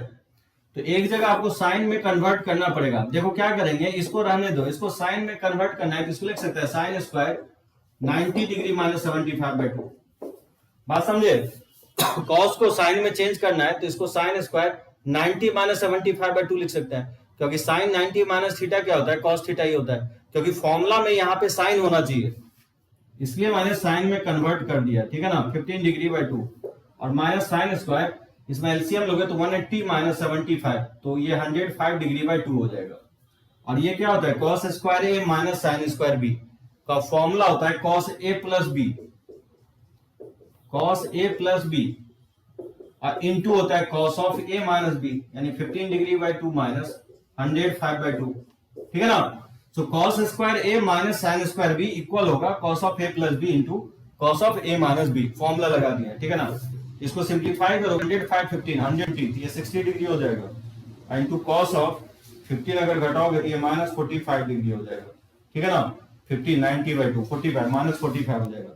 S1: तो एक जगह आपको साइन में कन्वर्ट करना पड़ेगा। देखो क्या करेंगे इसको रहने दो, इसको साइन में कन्वर्ट करना है तो इसको लिख सकते हैं साइन स्क्वायर 90 डिग्री - 75 बाई 2, बात समझे। cos को साइन में चेंज करना है तो इसको साइन स्क्वायर 90 - 75 बाई 2 लिख सकते हैं क्योंकि साइन 90 माइनस थीटा क्या होता है cos थीटा ही होता है, क्योंकि फॉर्मूला में यहाँ पे साइन होना चाहिए इसलिए मैंने साइन में कन्वर्ट कर दिया, ठीक है ना 15 डिग्री बाई 2 और माइनस साइन स्क्वायर इसमें एलसीएम लोगे तो 180 - 75 तो ये 105 डिग्री बाई 2 हो जाएगा। और ये क्या होता है cos square a minus sine square b का फॉर्मूला होता है cos a plus b, cos a plus b और इनटू होता है cos of a minus b यानी 15 डिग्री बाई 2 माइनस 105 बाई 2, ठीक है ना। तो cos square a minus sine square b equal होगा cos of a plus b into cos of a minus b, formula लगा दिया, ठीक है ना। इसको सिंप्लीफाई करो 105 15 100 ये 60 डिग्री हो जाएगा इंटू cos ऑफ 15 अगर घटाओगे तो ये -45 डिग्री हो जाएगा, ठीक है ना। 15 90 बाई 2 45 -45 हो जाएगा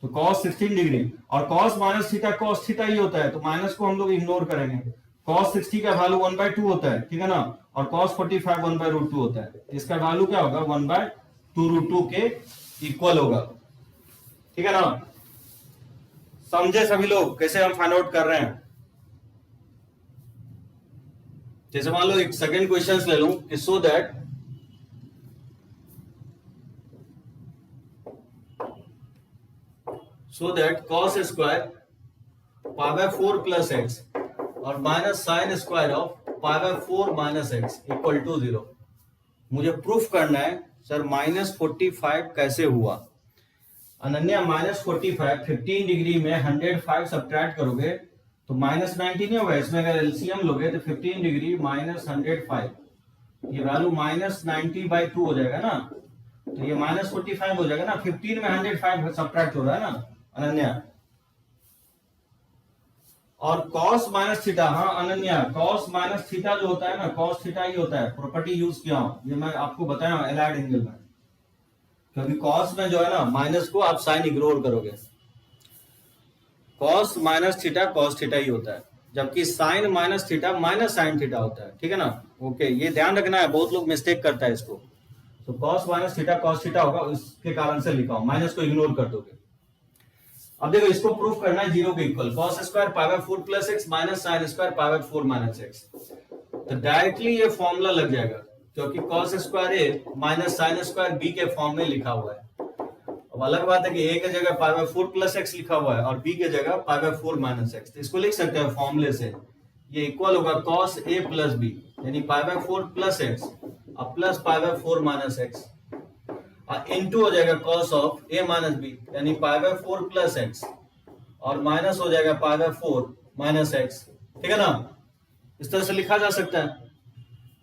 S1: तो cos 16 डिग्री और cos minus theta cos theta ही होता है तो माइनस को हम लोग इग्नोर करेंगे। cos 60 का वैल्यू 1/2 होता है, ठीक है ना, और cos 45 1/√2 होता है। इसका वैल्यू क्या होगा 1/2√2 के इक्वल होगा, ठीक है ना। समझे सभी लोग कैसे हम फाइंड आउट कर रहे हैं। जैसे मान लो एक सेकंड क्वेश्चन ले लूं कि so that cos square π/4 plus x और minus sine square of π/4 minus x equal to 0। मुझे प्रूफ करना है सर -45 कैसे हुआ। अनन्या -45 15 डिग्री में 105 सब्ट्रैक्ट करोगे तो -90 नहीं होगा, इसमें अगर एलसीएम लोगे तो 15 डिग्री -105 ये वैल्यू -90/2 हो जाएगा ना। तो ये -45 हो जाएगा ना, 15 में 105 सब्ट्रैक्ट हो रहा है ना अनन्या। और cos माइनस थीटा, हाँ अनन्या, cos माइनस थीटा जो होता है ना, cos थीटा ही होता है। प्रॉपर्टी यूज किया हूं, ये मैं आपको बताया हूं एलाइड एंगल में, क्योंकि cos में जो है ना माइनस को आप साइन इग्नोर करोगे। cos minus theta cos theta ही होता है, जबकि sine minus theta minus sine theta होता है, ठीक है ना। ओके, ये ध्यान रखना है, बहुत लोग मिस्टेक करता है इसको। तो cos minus theta cos theta होगा, उसके कारण से लिखा हूं, माइनस को इग्नोर कर दोगे। अब देखो, इसको प्रूफ करना है 0 के equal, cos square pi by 4 plus x minus sine square pi by 4 minus x. तो डायरेक्टली ये फॉर्मूला लग जाएगा, क्योंकि cos square a minus sine square b के फॉर्म में लिखा हुआ है। अब अलग बात है कि ए के जगह पाई बाय 4 प्लस एक्स लिखा हुआ है और बी के जगह पाई बाय 4 माइनस एक्स, तो इसको लिख सकते हैं फॉर्मूले से, ये इक्वल होगा cos ए प्लस बी, यानी पाई बाय 4 प्लस एक्स और plus pi by 4 minus x, और इनटू हो जाएगा cos of A minus b, यानी पाई बाय 4 प्लस एक्स और माइनस हो जाएगा पाई बाय 4 माइनस एक्स, ठीक है ना। इस तरह से लिखा जा सकता है,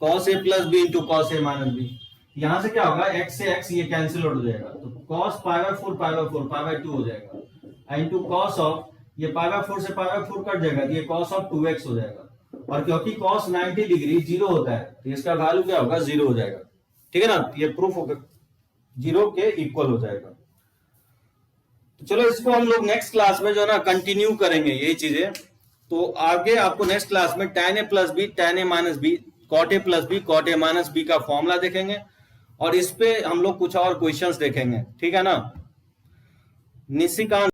S1: cos ए प्लस बी इंटू cos ए माइनस बी। यहां से क्या होगा, x से x ये कैंसिल आउट हो जाएगा, तो cos pi by 4 pi by 4 pi by 2 हो जाएगा, इंटू cos ऑफ ये पाई बाय 4 से पाई बाय 4 कट जाएगा, ये cos ऑफ 2x हो जाएगा। और क्योंकि cos 90 डिग्री 0 होता है, तो इसका वैल्यू क्या होगा, 0 हो जाएगा, ठीक है ना। ये प्रूफ होगा 0 के इक्वल हो जाएगा। तो चलो इसको हम लोग नेक्स्ट क्लास में जो है ना कंटिन्यू करेंगे यही चीजें। तो आगे आपको नेक्स्ट क्लास में tan a plus b tan a minus b cot a plus b cot a minus b का फॉर्मूला देखेंगे, और इस पे हम लोग कुछ और क्वेश्चंस देखेंगे, ठीक है ना। निशिकांत